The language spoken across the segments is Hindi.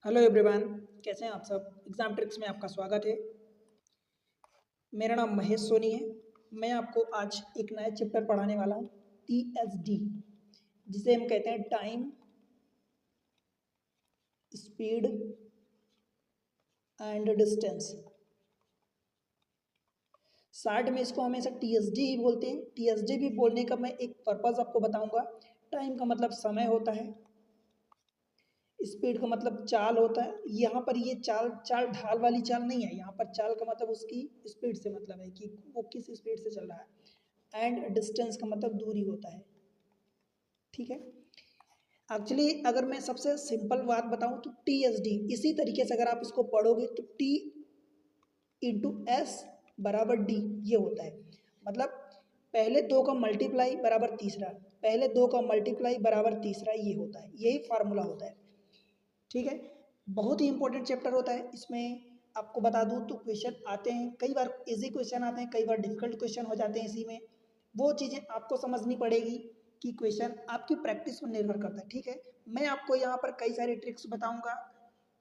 हेलो एवरीवन, कैसे हैं आप सब। एग्जाम ट्रिक्स में आपका स्वागत है। मेरा नाम महेश सोनी है। मैं आपको आज एक नया चैप्टर पढ़ाने वाला हूँ, TSD, जिसे हम कहते हैं time, speed and distance. Short में इसको हमेशा TSD ही बोलते हैं। TSD भी बोलने का मैं एक पर्पज़ आपको बताऊंगा। टाइम का मतलब समय होता है, स्पीड का मतलब चाल होता है। यहाँ पर ये चाल चाल ढाल वाली चाल नहीं है। यहाँ पर चाल का मतलब उसकी स्पीड से मतलब है कि वो किस स्पीड से चल रहा है। एंड डिस्टेंस का मतलब दूरी होता है। ठीक है। एक्चुअली अगर मैं सबसे सिंपल बात बताऊं तो TSD इसी तरीके से अगर आप इसको पढ़ोगे तो T/S बराबर D ये होता है। मतलब पहले दो का मल्टीप्लाई बराबर तीसरा, पहले दो का मल्टीप्लाई बराबर तीसरा, ये होता है। यही फार्मूला होता है। ठीक है। बहुत ही इंपॉर्टेंट चैप्टर होता है। इसमें आपको बता दूं तो क्वेश्चन आते हैं, कई बार इजी क्वेश्चन आते हैं, कई बार डिफिकल्ट क्वेश्चन हो जाते हैं। इसी में वो चीज़ें आपको समझनी पड़ेगी कि क्वेश्चन आपकी प्रैक्टिस पर निर्भर करता है। ठीक है। मैं आपको यहाँ पर कई सारे ट्रिक्स बताऊंगा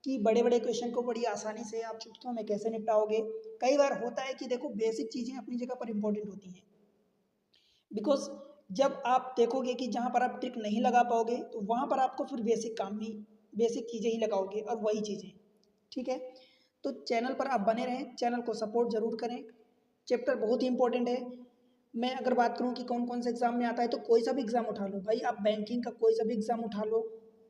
कि बड़े बड़े क्वेश्चन को बड़ी आसानी से आप चुटकियों में कैसे निपटाओगे। कई बार होता है कि देखो बेसिक चीज़ें अपनी जगह पर इंपॉर्टेंट होती हैं, बिकॉज जब आप देखोगे कि जहाँ पर आप ट्रिक नहीं लगा पाओगे तो वहाँ पर आपको फिर बेसिक काम ही, बेसिक चीज़ें ही लगाओगे और वही चीज़ें। ठीक है। तो चैनल पर आप बने रहें, चैनल को सपोर्ट जरूर करें। चैप्टर बहुत ही इंपॉर्टेंट है। मैं अगर बात करूं कि कौन कौन से एग्जाम में आता है तो कोई सा भी एग्जाम उठा लो भाई, आप बैंकिंग का कोई सा भी एग्जाम उठा लो,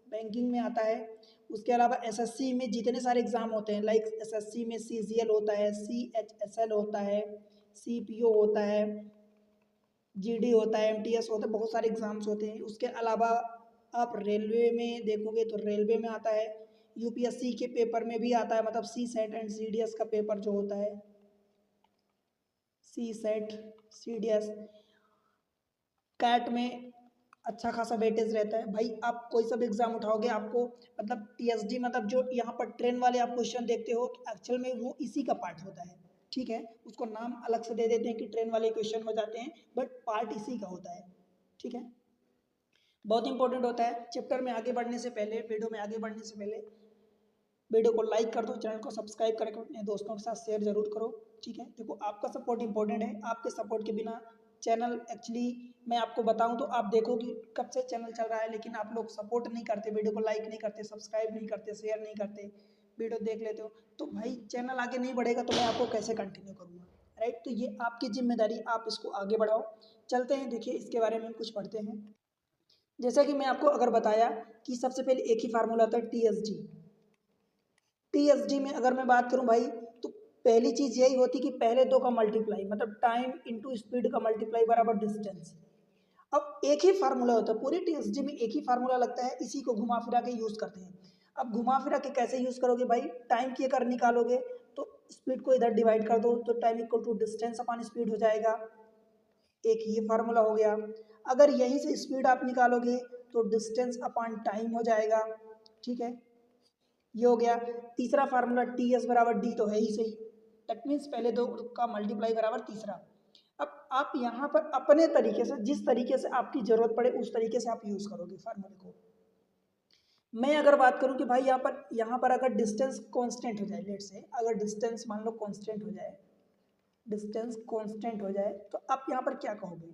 बैंकिंग में आता है। उसके अलावा एसएससी में जितने सारे एग्जाम होते हैं, लाइक एसएससी में CGL होता है, CHSL होता है, CPO होता है, GD होता है, MTS होता है, बहुत सारे एग्जाम्स होते हैं। उसके अलावा आप रेलवे में देखोगे तो रेलवे में आता है, UPSC के पेपर में भी आता है, मतलब CSET एंड CDS का पेपर जो होता है, CSET CDS कैट में अच्छा खासा वेटेज रहता है। भाई आप कोई सा भी एग्जाम उठाओगे आपको, मतलब TSD मतलब जो यहाँ पर ट्रेन वाले आप क्वेश्चन देखते हो, एक्चुअल में वो इसी का पार्ट होता है। ठीक है। उसको नाम अलग से दे देते हैं कि ट्रेन वाले क्वेश्चन हो जाते हैं, बट पार्ट इसी का होता है। ठीक है। बहुत इंपॉर्टेंट होता है। चैप्टर में आगे बढ़ने से पहले, वीडियो में आगे बढ़ने से पहले वीडियो को लाइक कर दो, चैनल को सब्सक्राइब करके अपने दोस्तों के साथ शेयर जरूर करो। ठीक है। देखो आपका सपोर्ट इंपॉर्टेंट है। आपके सपोर्ट के बिना चैनल, एक्चुअली मैं आपको बताऊं तो आप देखो कि कब से चैनल चल रहा है, लेकिन आप लोग सपोर्ट नहीं करते, वीडियो को लाइक नहीं करते, सब्सक्राइब नहीं करते, शेयर नहीं करते, वीडियो देख लेते हो, तो भाई चैनल आगे नहीं बढ़ेगा तो मैं आपको कैसे कंटिन्यू करूँगा। राइट। तो ये आपकी जिम्मेदारी, आप इसको आगे बढ़ाओ। चलते हैं, देखिए इसके बारे में कुछ पढ़ते हैं। जैसा कि मैं आपको अगर बताया कि सबसे पहले एक ही फार्मूला होता है TSD। TSD में अगर मैं बात करूं भाई तो पहली चीज यही होती कि पहले दो का मल्टीप्लाई, मतलब टाइम इंटू स्पीड का मल्टीप्लाई बराबर डिस्टेंस। अब एक ही फार्मूला होता है पूरी TSD में, एक ही फार्मूला लगता है, इसी को घुमा फिरा के यूज करते हैं। अब घुमा फिरा के कैसे यूज करोगे भाई, टाइम की अगर निकालोगे तो स्पीड को इधर डिवाइड कर दो तो time equal to distance upon speed हो जाएगा। एक ये फार्मूला हो गया। अगर यहीं से स्पीड आप निकालोगे तो डिस्टेंस अपॉन टाइम हो जाएगा। ठीक है। ये हो गया। तीसरा फार्मूला TS बराबर D तो है ही सही, दैट मीन्स पहले दो का मल्टीप्लाई बराबर तीसरा। अब आप यहाँ पर अपने तरीके से, जिस तरीके से आपकी जरूरत पड़े उस तरीके से आप यूज करोगे फार्मूले को। मैं अगर बात करूं कि भाई यहाँ पर अगर डिस्टेंस कांस्टेंट हो जाए, लेट से अगर डिस्टेंस मान लो कांस्टेंट हो जाए, डिस्टेंस कांस्टेंट हो जाए तो आप यहाँ पर क्या कहोगे,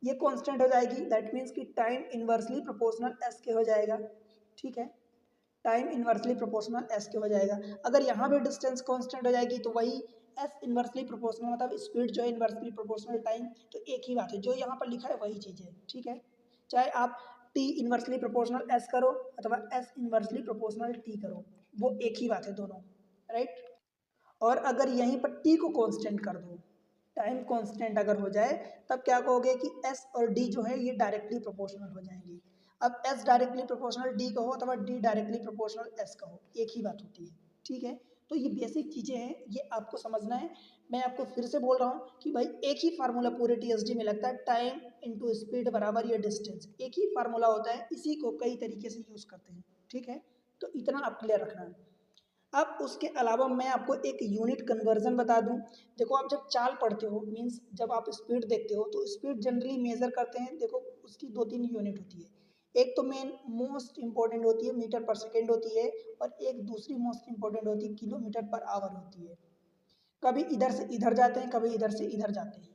ये कांस्टेंट हो जाएगी, दैट मीन्स कि टाइम इनवर्सली प्रोपोर्शनल S के हो जाएगा। ठीक है। टाइम इनवर्सली प्रोपोर्शनल S के हो जाएगा। अगर यहाँ भी डिस्टेंस कांस्टेंट हो जाएगी तो वही S इनवर्सली प्रोपोर्शनल, मतलब स्पीड जो है इनवर्सली प्रोपोर्शनल टाइम, तो एक ही बात है, जो यहाँ पर लिखा है वही चीज़ है। ठीक है। चाहे आप T इनवर्सली प्रोपोर्शनल S करो अथवा S इनवर्सली प्रोपोर्शनल T करो, वो एक ही बात है दोनों। राइट। और अगर यहीं पर T को कांस्टेंट कर दो, टाइम कांस्टेंट अगर हो जाए, तब क्या कहोगे कि S और D जो है ये डायरेक्टली प्रोपोर्शनल हो जाएंगे। अब S डायरेक्टली प्रोपोर्शनल D कहो अथवा D डायरेक्टली प्रोपोर्शनल S कहो, एक ही बात होती है। ठीक है। तो ये बेसिक चीज़ें हैं, ये आपको समझना है। मैं आपको फिर से बोल रहा हूँ कि भाई एक ही फार्मूला पूरे TSD में लगता है, टाइम इंटू स्पीड बराबर ये डिस्टेंस, एक ही फार्मूला होता है, इसी को कई तरीके से यूज़ करते हैं। ठीक है। तो इतना आप क्लियर रखना है। अब उसके अलावा मैं आपको एक यूनिट कन्वर्जन बता दूं। देखो आप जब चाल पढ़ते हो, मीन्स जब आप स्पीड देखते हो तो स्पीड जनरली मेजर करते हैं, देखो उसकी दो तीन यूनिट होती है। एक तो मेन मोस्ट इंपॉर्टेंट होती है मीटर पर सेकेंड होती है, और एक दूसरी मोस्ट इंपॉर्टेंट होती है किलोमीटर पर आवर होती है। कभी इधर से इधर जाते हैं, कभी इधर से इधर जाते हैं।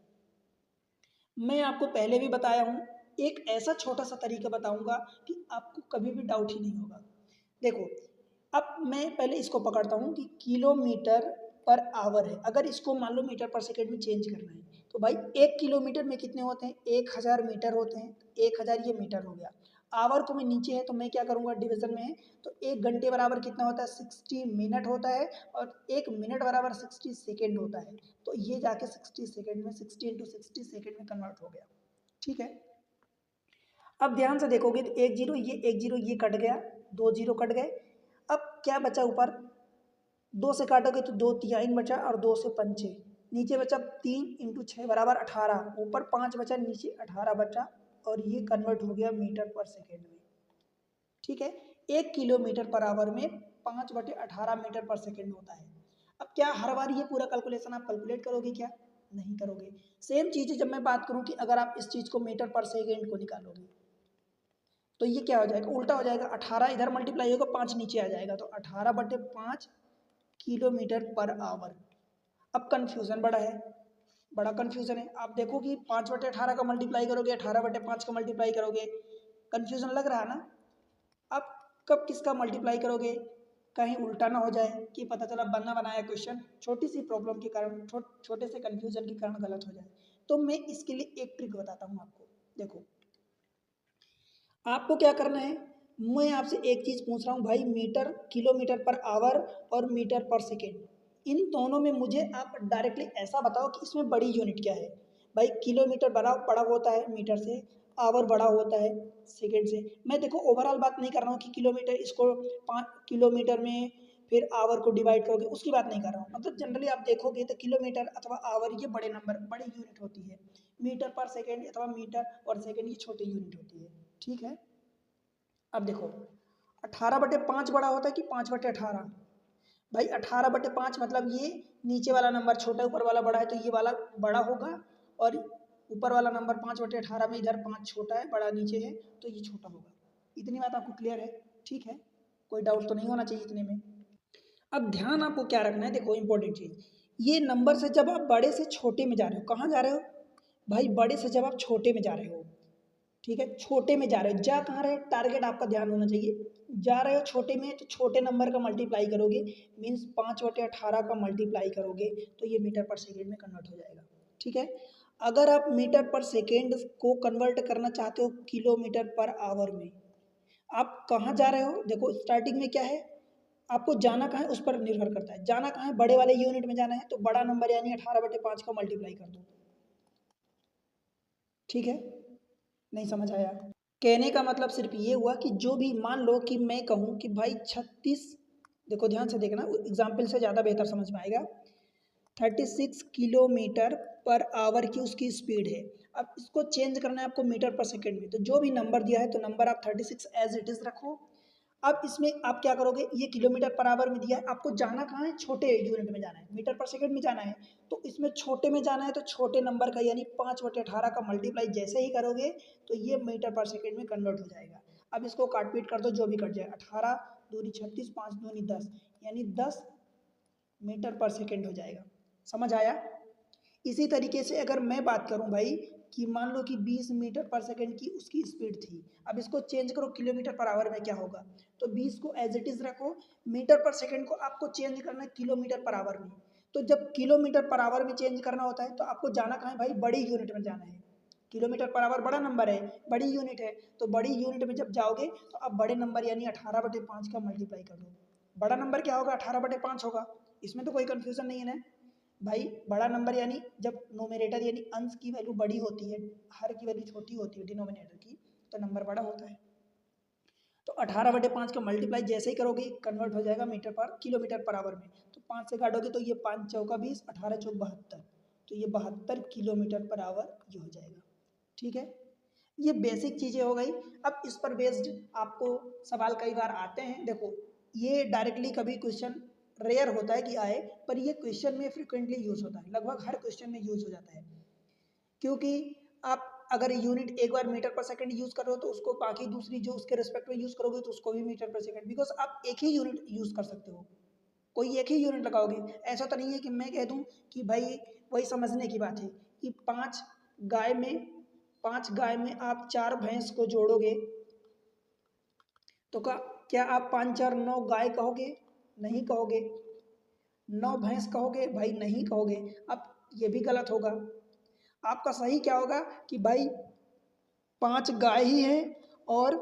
मैं आपको पहले भी बताया हूँ, एक ऐसा छोटा सा तरीका बताऊंगा कि आपको कभी भी डाउट ही नहीं होगा। देखो, अब मैं पहले इसको पकड़ता हूँ कि किलोमीटर पर आवर है, अगर इसको मान लो मीटर पर सेकेंड में चेंज करना है तो भाई 1 किलोमीटर में कितने होते हैं, 1000 मीटर होते हैं, 1000 ये मीटर हो गया। आवर को मैं नीचे है तो मैं क्या करूँगा, डिवीजन में है तो 1 घंटे बराबर कितना होता है, 60 मिनट होता है, और 1 मिनट बराबर 60 सेकेंड होता है। तो ये जाके 60 सेकेंड में 60 × 60 सेकेंड में कन्वर्ट हो गया। ठीक है, अब ध्यान से देखोगे तो एक जीरो ये कट गया, 2 जीरो कट गए। अब क्या बचा ऊपर, 2 से काटोगे तो 2 3 बचा, और 2 से 5 नीचे बचा, 3 × 6 बराबर 18, ऊपर 5 बचा, नीचे 18 बचा, और ये कन्वर्ट हो गया मीटर पर सेकेंड में। ठीक है, 1 किलोमीटर पर आवर में 5/18 मीटर पर सेकेंड होता है। अब क्या हर बार ये पूरा कैलकुलेशन आप कैलकुलेट करोगे क्या, नहीं करोगे। सेम चीज़ है जब मैं बात करूँ कि अगर आप इस चीज़ को मीटर पर सेकेंड को निकालोगे तो ये क्या हो जाएगा, उल्टा हो जाएगा, 18 इधर मल्टीप्लाई होगा, 5 नीचे आ जाएगा, तो 18/5 किलोमीटर पर आवर। अब कन्फ्यूज़न बड़ा है, बड़ा कन्फ्यूज़न है। आप देखो कि 5/18 का मल्टीप्लाई करोगे, 18/5 का मल्टीप्लाई करोगे, कन्फ्यूज़न लग रहा है ना। अब कब किसका मल्टीप्लाई करोगे, कहीं उल्टा ना हो जाए कि पता चला बना बनाया क्वेश्चन छोटी सी प्रॉब्लम के कारण, छोटे से कन्फ्यूज़न के कारण गलत हो जाए। तो मैं इसके लिए एक ट्रिक बताता हूँ आपको। देखो, आपको क्या करना है, मैं आपसे एक चीज़ पूछ रहा हूँ भाई, मीटर किलोमीटर पर आवर और मीटर पर सेकेंड, इन दोनों में मुझे आप डायरेक्टली ऐसा बताओ कि इसमें बड़ी यूनिट क्या है। भाई किलोमीटर बड़ा बड़ा होता है मीटर से, आवर बड़ा होता है सेकेंड से। मैं देखो ओवरऑल बात नहीं कर रहा हूँ कि किलोमीटर इसको 5 किलोमीटर में फिर आवर को डिवाइड करोगे, उसकी बात नहीं कर रहा हूँ। मतलब जनरली आप देखोगे तो किलोमीटर अथवा आवर ये बड़े नंबर, बड़ी यूनिट होती है। मीटर पर सेकेंड अथवा मीटर और सेकेंड ये छोटी यूनिट होती है। ठीक है, अब देखो 18/5 बड़ा होता है कि 5/18। भाई 18/5 मतलब ये नीचे वाला नंबर छोटा, ऊपर वाला बड़ा है, तो ये वाला बड़ा होगा, और ऊपर वाला नंबर 5/18 में इधर 5 छोटा है, बड़ा नीचे है, तो ये छोटा होगा। इतनी बात आपको क्लियर है, ठीक है, कोई डाउट तो नहीं होना चाहिए इतने में। अब ध्यान आपको क्या रखना है, देखो इंपॉर्टेंट चीज़, ये नंबर से जब आप बड़े से छोटे में जा रहे हो, कहाँ जा रहे हो भाई, बड़े से जब आप छोटे में जा रहे हो, ठीक है, छोटे में जा रहे हो, जा कहाँ रहे, टारगेट आपका ध्यान होना चाहिए। जा रहे हो छोटे में, तो छोटे नंबर का मल्टीप्लाई करोगे, मीन्स 5/18 का मल्टीप्लाई करोगे, तो ये मीटर पर सेकेंड में कन्वर्ट हो जाएगा। ठीक है, अगर आप मीटर पर सेकेंड को कन्वर्ट करना चाहते हो किलोमीटर पर आवर में, आप कहाँ जा रहे हो, देखो स्टार्टिंग में क्या है, आपको जाना कहाँ है उस पर निर्भर करता है। जाना कहाँ है, बड़े वाले यूनिट में जाना है, तो बड़ा नंबर यानी 18/5 का मल्टीप्लाई कर दो। ठीक है, नहीं समझ आया। कहने का मतलब सिर्फ ये हुआ कि जो भी मान लो कि मैं कहूँ कि भाई 36, देखो ध्यान से देखना, एग्जाम्पल से ज़्यादा बेहतर समझ में आएगा। 36 किलोमीटर पर आवर की उसकी स्पीड है। अब इसको चेंज करना है आपको मीटर पर सेकेंड में, तो जो भी नंबर दिया है तो नंबर आप 36 एज इट इज़ रखो। अब इसमें आप क्या करोगे, ये किलोमीटर पर आवर में दिया है, आपको जाना कहाँ है, छोटे यूनिट में जाना है, मीटर पर सेकंड में जाना है, तो इसमें छोटे में जाना है, तो छोटे नंबर का यानी 5/18 का मल्टीप्लाई जैसे ही करोगे तो ये मीटर पर सेकंड में कन्वर्ट हो जाएगा। अब इसको काट पीट कर दो, जो भी कट जाए, 18 दूनी 36, 5 दूनी 10, यानी 10 मीटर पर सेकेंड हो जाएगा। समझ आया। इसी तरीके से अगर मैं बात करूं भाई कि मान लो कि 20 मीटर पर सेकंड की उसकी स्पीड थी, अब इसको चेंज करो किलोमीटर पर आवर में, क्या होगा, तो 20 को एज इट इज रखो, मीटर पर सेकंड को आपको चेंज करना है किलोमीटर पर आवर में। तो जब किलोमीटर पर आवर में चेंज करना होता है तो आपको जाना कहाँ है भाई, बड़ी यूनिट में जाना है। किलोमीटर पर आवर बड़ा नंबर है, बड़ी यूनिट है, तो बड़ी यूनिट में जब जाओगे तो आप बड़े नंबर यानी 18/5 का मल्टीप्लाई कर दो। बड़ा नंबर क्या होगा, 18/5 होगा, इसमें तो कोई कंफ्यूजन नहीं है ना भाई। बड़ा नंबर यानी जब नोमिनेटर यानी अंश की वैल्यू बड़ी होती है, हर की वैल्यू छोटी होती है डिनोमिनेटर की, तो नंबर बड़ा होता है। तो 18/5 का मल्टीप्लाई जैसे ही करोगे कन्वर्ट हो जाएगा मीटर पर किलोमीटर पर आवर में। तो 5 से काटोगे तो ये 5 चौका 20, 18 चौक 72, तो ये 72 किलोमीटर पर आवर ये हो जाएगा। ठीक है, ये बेसिक चीज़ें हो गई। अब इस पर बेस्ड आपको सवाल कई बार आते हैं। देखो, ये डायरेक्टली कभी क्वेश्चन रेयर होता है कि आए, पर ये क्वेश्चन में फ्रिक्वेंटली यूज होता है, लगभग हर क्वेश्चन में यूज हो जाता है। क्योंकि आप अगर यूनिट एक बार मीटर पर सेकंड यूज़ कर रहे हो तो उसको बाकी दूसरी जो उसके रिस्पेक्ट में यूज़ करोगे तो उसको भी मीटर पर सेकंड, बिकॉज आप एक ही यूनिट यूज़ कर सकते हो, कोई एक ही यूनिट लगाओगे। ऐसा तो नहीं है कि मैं कह दूं कि भाई, वही समझने की बात है कि पांच गाय में आप 4 भैंस को जोड़ोगे तो क्या आप 5 4 9 गाय कहोगे? नहीं कहोगे। 9 भैंस कहोगे? भाई नहीं कहोगे। अब ये भी गलत होगा। आपका सही क्या होगा कि भाई 5 गाय ही हैं और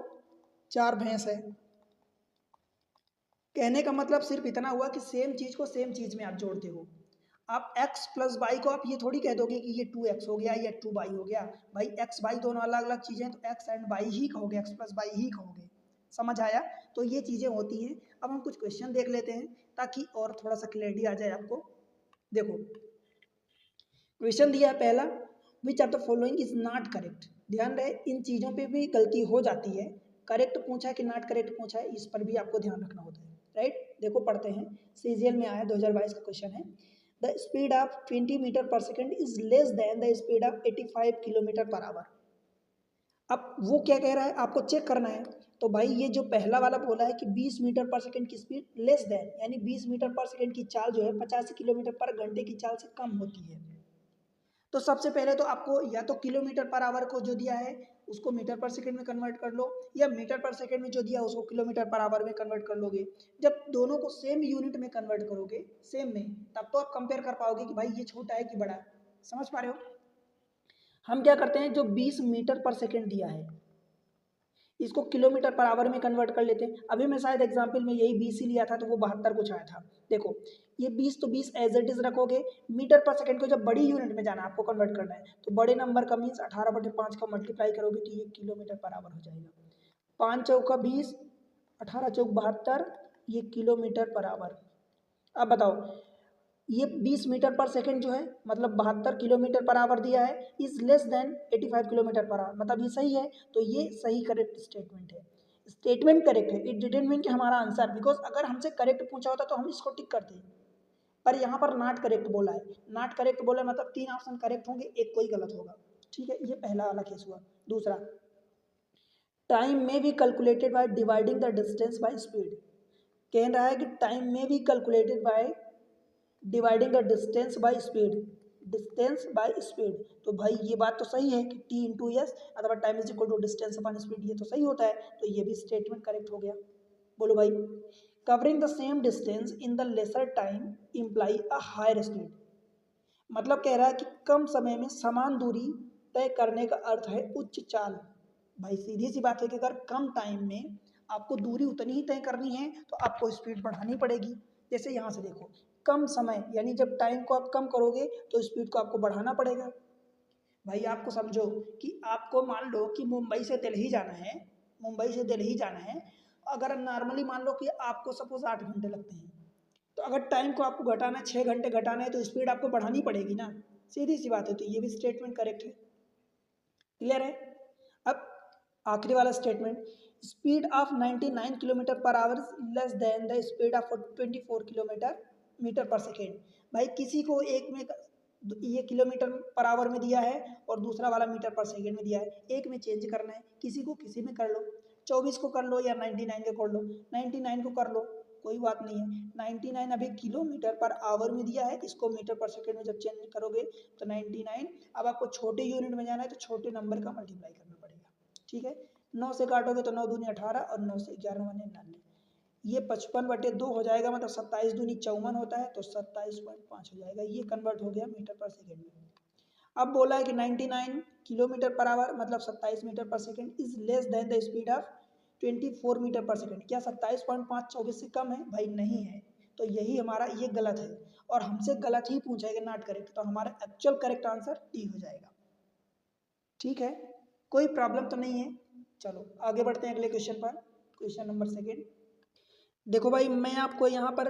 4 भैंस है। कहने का मतलब सिर्फ इतना हुआ कि सेम चीज को सेम चीज में आप जोड़ते हो। आप x प्लस वाई को आप ये थोड़ी कह दोगे कि ये 2x हो गया या 2y हो गया। भाई x y दोनों अलग अलग चीजें, तो x एंड y ही कहोगे, x प्लस वाई ही कहोगे। समझ आया? तो ये चीजें होती हैं। अब हम कुछ क्वेश्चन देख लेते हैं ताकि और थोड़ा सा क्लैरिटी आ जाए आपको। देखो क्वेश्चन दिया है पहला, which of the following is not correct. ध्यान रहे इन चीजों पे भी गलती हो जाती है। करेक्ट पूछा है कि नॉट करेक्ट पूछा है, इस पर भी आपको ध्यान रखना होता है। राइट, देखो पढ़ते हैं। सीजीएल में आया 2022 का क्वेश्चन है। The speed of 20 metre per second is less than the speed of 85 kilometre per our. अब वो क्या कह रहा है आपको चेक करना है। तो भाई ये जो पहला वाला बोला है कि 20 मीटर पर सेकंड की स्पीड लेस देन, यानी 20 मीटर पर सेकंड की चाल जो है 85 किलोमीटर पर घंटे की चाल से कम होती है। तो सबसे पहले तो आपको या तो किलोमीटर पर आवर को जो दिया है उसको मीटर पर सेकंड में कन्वर्ट कर लो, या मीटर पर सेकंड में जो दिया उसको किलोमीटर पर आवर में कन्वर्ट कर लोगे। जब दोनों को सेम यूनिट में कन्वर्ट करोगे, सेम में, तब तो आप कंपेयर कर पाओगे कि भाई ये छोटा है कि बड़ा है। समझ पा रहे हो? हम क्या करते हैं, जो 20 मीटर पर सेकंड दिया है इसको किलोमीटर पर आवर में कन्वर्ट कर लेते हैं। अभी मैं शायद एग्जाम्पल में यही 20 ही लिया था तो वो 72 कुछ आया था। देखो ये 20 तो 20 एज इट इज रखोगे, मीटर पर सेकंड को जब बड़ी यूनिट में जाना है आपको कन्वर्ट करना है तो बड़े नंबर का मीन्स 18/5 का मल्टीप्लाई करोगे तो ये किलोमीटर पर आवर हो जाएगा। 5 चौका 20, 18 चौक 72, ये किलोमीटर पर आवर। अब बताओ ये 20 मीटर पर सेकंड जो है मतलब 72 किलोमीटर पर आवर दिया है, is less then 85 kilometre per our, मतलब ये सही है। तो ये सही करेक्ट स्टेटमेंट है। स्टेटमेंट करेक्ट है, इट डिडंट मीन कि हमारा आंसर, बिकॉज अगर हमसे करेक्ट पूछा होता तो हम इसको टिक करते, पर यहाँ पर नॉट करेक्ट बोला है। नॉट करेक्ट बोला है मतलब 3 ऑप्शन करेक्ट होंगे, एक कोई गलत होगा। ठीक है, ये पहला वाला केस हुआ। दूसरा, टाइम में भी calculated by dividing the distance by speed. कह रहा है कि टाइम में भी calculated by dividing the distance by speed, distance by speed. तो भाई ये बात तो सही है कि टी इंटू एस अथवा time is equal to distance upon speed, ये तो सही होता है। तो ये भी स्टेटमेंट करेक्ट हो गया। बोलो भाई, covering the same distance in the lesser time imply a higher speed. मतलब कह रहा है कि कम समय में समान दूरी तय करने का अर्थ है उच्च चाल। भाई सीधी सी बात है कि अगर कम टाइम में आपको दूरी उतनी ही तय करनी है तो आपको स्पीड बढ़ानी पड़ेगी। जैसे यहाँ से देखो, कम समय यानी जब टाइम को आप कम करोगे तो स्पीड को आपको बढ़ाना पड़ेगा। भाई आपको समझो कि आपको मान लो कि मुंबई से दिल्ली जाना है, मुंबई से दिल्ली जाना है। अगर नॉर्मली मान लो कि आपको सपोज 8 घंटे लगते हैं, तो अगर टाइम को आपको घटाना है, 6 घंटे घटाना है, तो स्पीड आपको बढ़ानी पड़ेगी ना। सीधी सी बात है। तो ये भी स्टेटमेंट करेक्ट है। क्लियर है? अब आखिरी वाला statement, speed of 99 kilometre per hour less than the speed of 24 kilometre metre per second. भाई किसी को एक में ये किलोमीटर पर आवर में दिया है और दूसरा वाला मीटर पर सेकेंड में दिया है, एक में चेंज करना है, किसी को किसी में कर लो। 24 को कर लो या 99 को कर लो, 99 को कर लो, कोई बात नहीं है। 99 अभी किलोमीटर पर आवर में दिया है, इसको मीटर पर सेकेंड में जब चेंज करोगे तो 99। अब आपको छोटे यूनिट में जाना है तो छोटे नंबर का मल्टीप्लाई करना पड़ेगा। ठीक है, 9 से काटोगे तो 9 दूनी 18 और 9 से 11 बने 99। ये 55/2 हो जाएगा, मतलब 27 दूनी 54 होता है तो 27.5 हो जाएगा। ये कन्वर्ट हो गया मीटर पर सेकेंड में। अब बोला है कि 99 किलोमीटर पर आवर मतलब 27 metre per second is less than the speed of 24 metre per second. क्या 27.5 24 से कम है? भाई नहीं है। तो यही हमारा ये गलत है और हमसे गलत ही पूछेगा, नॉट करेक्ट। तो हमारा एक्चुअल करेक्ट आंसर डी हो जाएगा। ठीक है, कोई प्रॉब्लम तो नहीं है। चलो आगे बढ़ते हैं अगले क्वेश्चन पर। Question number second. देखो भाई मैं आपको यहाँ पर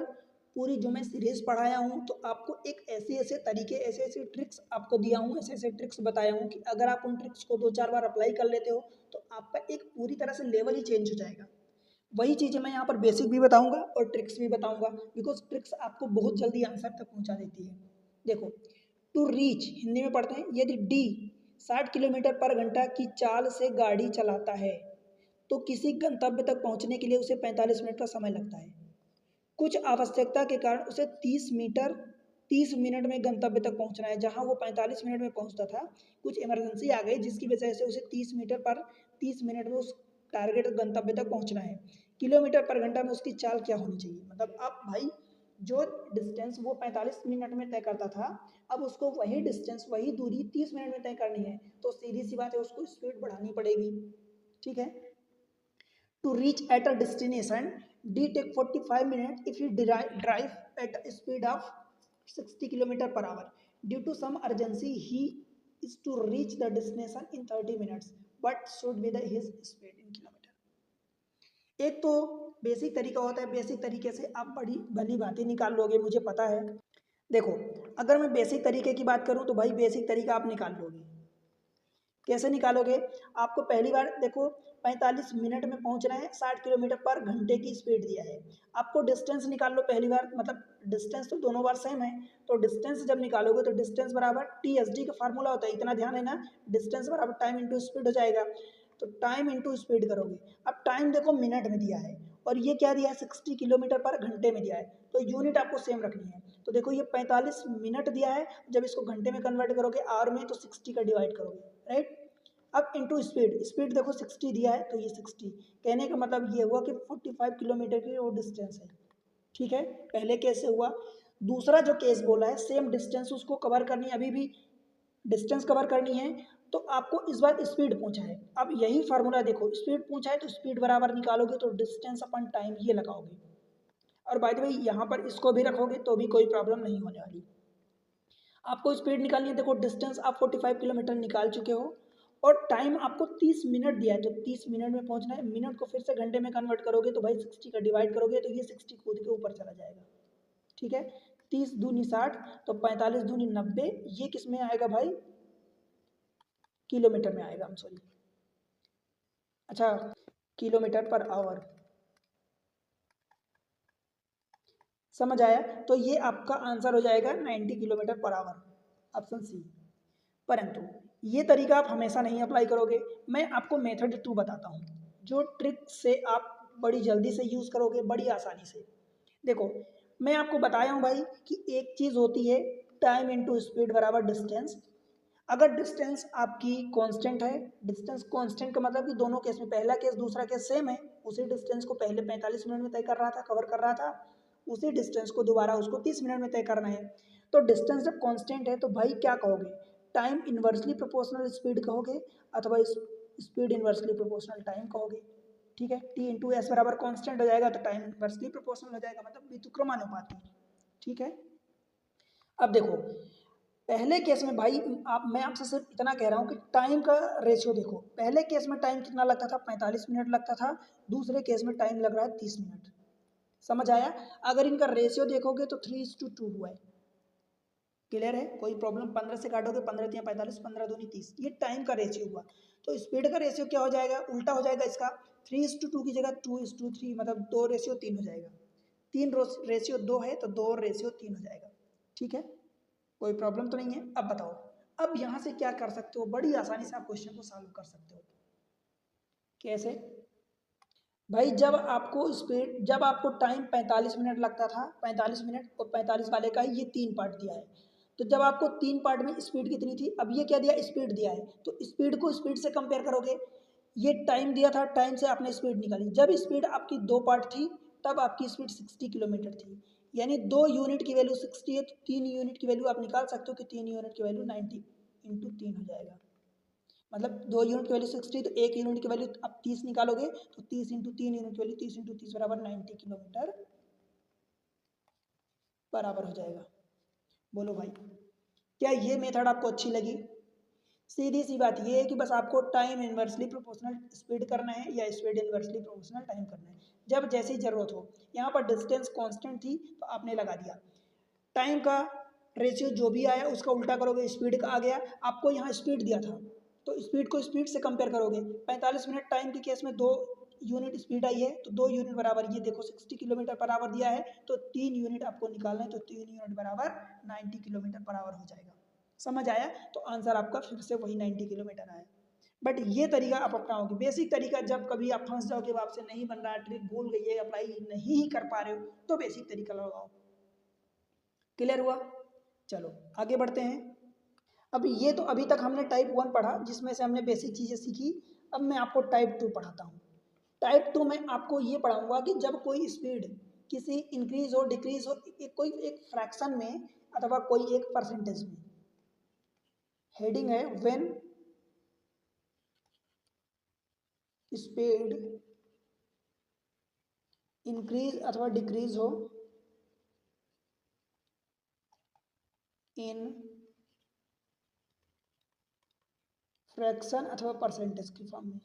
पूरी जो मैं सीरीज पढ़ाया हूँ तो आपको एक ऐसे ऐसे तरीके, ऐसे ऐसे ट्रिक्स आपको दिया हूँ, ऐसे ऐसे ट्रिक्स बताया हूँ कि अगर आप उन ट्रिक्स को 2-4 बार अप्लाई कर लेते हो तो आपका एक पूरी तरह से लेवल ही चेंज हो जाएगा। वही चीज़ें मैं यहाँ पर बेसिक भी बताऊंगा और ट्रिक्स भी बताऊंगा, बिकॉज ट्रिक्स आपको बहुत जल्दी आंसर तक पहुँचा देती है। देखो, टू रीच हिंदी में पढ़ते हैं, यदि डी 60 किलोमीटर पर घंटा की चाल से गाड़ी चलाता है तो किसी गंतव्य तक पहुंचने के लिए उसे 45 मिनट का समय लगता है। कुछ आवश्यकता के कारण उसे 30 मिनट में गंतव्य तक पहुंचना है। जहां वो 45 मिनट में पहुंचता था, कुछ इमरजेंसी आ गई जिसकी वजह से उसे 30 मिनट में उस टारगेट गंतव्य तक पहुंचना है। किलोमीटर पर घंटा में उसकी चाल क्या होनी चाहिए? मतलब अब भाई जो डिस्टेंस वो 45 मिनट में तय करता था, अब उसको वही डिस्टेंस वही दूरी 30 मिनट में तय करनी है, तो सीधी सी बात है उसको स्पीड बढ़ानी पड़ेगी। ठीक है। To reach at a destination, D take 45 minutes if he drive at a speed of 60 km per hour. Due to some urgency, he is to reach the destination in 30 minutes. What should be his speed in kilometer? एक तो बेसिक तरीका होता है, बेसिक तरीके से आप बड़ी भली बातें निकाल लोगे, मुझे पता है। देखो, अगर मैं बेसिक तरीके की बात करूं तो भाई बेसिक तरीका आप निकाल लोगे। कैसे निकालोगे? आपको पहली बार देखो 45 मिनट में पहुंचना है, 60 किलोमीटर पर घंटे की स्पीड दिया है। आपको डिस्टेंस निकाल लो पहली बार, मतलब डिस्टेंस तो दोनों बार सेम है, तो डिस्टेंस जब निकालोगे तो डिस्टेंस बराबर TSD का फार्मूला होता है, इतना ध्यान है ना, डिस्टेंस बराबर टाइम इंटू स्पीड हो जाएगा। तो टाइम इंटू स्पीड करोगे। अब टाइम देखो मिनट में दिया है और ये क्या दिया है, 60 किलोमीटर पर घंटे में दिया है, तो यूनिट आपको सेम रखनी है। तो देखो ये 45 मिनट दिया है, जब इसको घंटे में कन्वर्ट करोगे आवर में तो 60 का डिवाइड करोगे, राइट। अब इंटू स्पीड, स्पीड देखो 60 दिया है तो ये 60, कहने का मतलब ये हुआ कि 45 किलोमीटर की वो डिस्टेंस है। ठीक है, पहले केस से हुआ। दूसरा जो केस बोला है सेम डिस्टेंस उसको कवर करनी है, अभी भी डिस्टेंस कवर करनी है, तो आपको इस बार स्पीड पूछा है। अब यही फार्मूला देखो, स्पीड पूछा है तो स्पीड बराबर निकालोगे तो डिस्टेंस अपन टाइम ये लगाओगे, और बाय द वे यहाँ पर इसको भी रखोगे तो भी कोई प्रॉब्लम नहीं होने वाली। आपको स्पीड निकालनी है, देखो डिस्टेंस आप 45 किलोमीटर निकाल चुके हो और टाइम आपको 30 मिनट दिया है, तो 30 मिनट में पहुंचना है। मिनट को फिर से घंटे में कन्वर्ट करोगे तो भाई 60 का डिवाइड करोगे तो ये 60 कूद के ऊपर चला जाएगा। ठीक है, 30 दूनी 60, तो 45 दूनी 90, ये किस में आएगा भाई, किलोमीटर में आएगा, हम सॉरी, अच्छा किलोमीटर पर आवर। समझ आया? तो ये आपका आंसर हो जाएगा 90 kilometre per our, option C. परंतु ये तरीका आप हमेशा नहीं अप्लाई करोगे। मैं आपको मेथड 2 बताता हूँ, जो ट्रिक से आप बड़ी जल्दी से यूज़ करोगे, बड़ी आसानी से। देखो, मैं आपको बताया हूँ भाई कि एक चीज़ होती है टाइम इंटू स्पीड बराबर डिस्टेंस। अगर डिस्टेंस आपकी कांस्टेंट है, डिस्टेंस कांस्टेंट का मतलब कि दोनों केस में, पहला केस दूसरा केस सेम है, उसी डिस्टेंस को पहले 45 मिनट में तय कर रहा था, कवर कर रहा था, उसी डिस्टेंस को दोबारा उसको 30 मिनट में तय करना है। तो डिस्टेंस जब कांस्टेंट है तो भाई क्या कहोगे, टाइम इन्वर्सली प्रोपोर्शनल स्पीड कहोगे अथवा स्पीड इन्वर्सली प्रोपोर्शनल टाइम कहोगे। ठीक है, टी इंटू एस बराबर कॉन्स्टेंट हो जाएगा तो टाइम इन्वर्सली प्रोपोर्शनल हो जाएगा, मतलब व्युत्क्रमानुपाती। ठीक है, अब देखो पहले केस में भाई मैं आपसे सिर्फ इतना कह रहा हूँ कि टाइम का रेशियो देखो, पहले केस में टाइम कितना लगता था, 45 मिनट लगता था, दूसरे केस में टाइम लग रहा है 30 मिनट। समझ आया? अगर इनका रेशियो देखोगे तो 3:2 हुआ है। क्लियर है? कोई प्रॉब्लम? 15 से काटोगे, 15 3 45, 15 दूनी 30, ये टाइम का रेशियो हुआ। तो स्पीड का रेशियो क्या हो जाएगा, उल्टा हो जाएगा इसका, 3:2 की जगह 2:3, मतलब 2:3 हो जाएगा। 3:2 है तो 2:3 हो जाएगा। ठीक है, कोई प्रॉब्लम तो नहीं है? अब बताओ, अब यहाँ से क्या कर सकते हो, बड़ी आसानी से आप क्वेश्चन को सॉल्व कर सकते हो। कैसे? भाई जब आपको टाइम 45 मिनट लगता था, 45 मिनट, और 45 वाले का ही ये 3 पार्ट दिया है, तो जब आपको 3 पार्ट में स्पीड कितनी थी, अब ये क्या दिया, स्पीड दिया है, तो स्पीड को स्पीड से कंपेयर करोगे। ये टाइम दिया था, टाइम से आपने स्पीड निकाली, जब स्पीड आपकी 2 पार्ट थी तब आपकी स्पीड 60 किलोमीटर थी, यानी 2 यूनिट की वैल्यू 60 है, तो 3 यूनिट की वैल्यू आप निकाल सकते हो कि 3 यूनिट की वैल्यू 90 इंटू 3 हो जाएगा। मतलब 2 यूनिट की वैल्यू 60, तो 1 यूनिट की वैल्यू आप 30 निकालोगे, तो 30 इंटू 3 यूनिट की वैल्यू 30 इंटू 30 बराबर 90 किलोमीटर बराबर हो जाएगा। बोलो भाई, क्या ये मेथड आपको अच्छी लगी? सीधी सी बात ये है कि बस आपको टाइम इन्वर्सली प्रोपोर्शनल स्पीड करना है या स्पीड इन्वर्सली प्रोपोर्शनल टाइम करना है, जब जैसी जरूरत हो। यहाँ पर डिस्टेंस कांस्टेंट थी तो आपने लगा दिया, टाइम का रेशियो जो भी आया उसका उल्टा करोगे, स्पीड का आ गया, आपको यहाँ स्पीड दिया था तो स्पीड को स्पीड से कंपेयर करोगे। 45 मिनट टाइम के केस में 2 यूनिट स्पीड आई है, तो 2 यूनिट बराबर ये देखो 60 किलोमीटर पर आवर दिया है, तो 3 यूनिट आपको निकालना है, तो 3 यूनिट बराबर 90 किलोमीटर पर आवर हो जाएगा। समझ आया? तो आंसर आपका फिर से वही 90 किलोमीटर आया। बट ये तरीका आप अपनाओगे, बेसिक तरीका, जब कभी आप फंस जाओगे, आपसे नहीं बन रहा है, ट्रिक भूल गई है, अप्लाई नहीं कर पा रहे हो, तो बेसिक तरीका लगाओ। क्लियर हुआ? चलो आगे बढ़ते हैं। अब ये तो अभी तक हमने टाइप 1 पढ़ा, जिसमें से हमने बेसिक चीज़ें सीखी। अब मैं आपको टाइप 2 पढ़ाता हूँ। टाइप 2 में आपको ये पढ़ाऊंगा कि जब कोई स्पीड किसी इंक्रीज हो डिक्रीज हो, कोई एक फ्रैक्शन में अथवा कोई एक परसेंटेज में। हेडिंग है व्हेन स्पीड इंक्रीज अथवा डिक्रीज हो इन फ्रैक्शन अथवा परसेंटेज की फॉर्म में।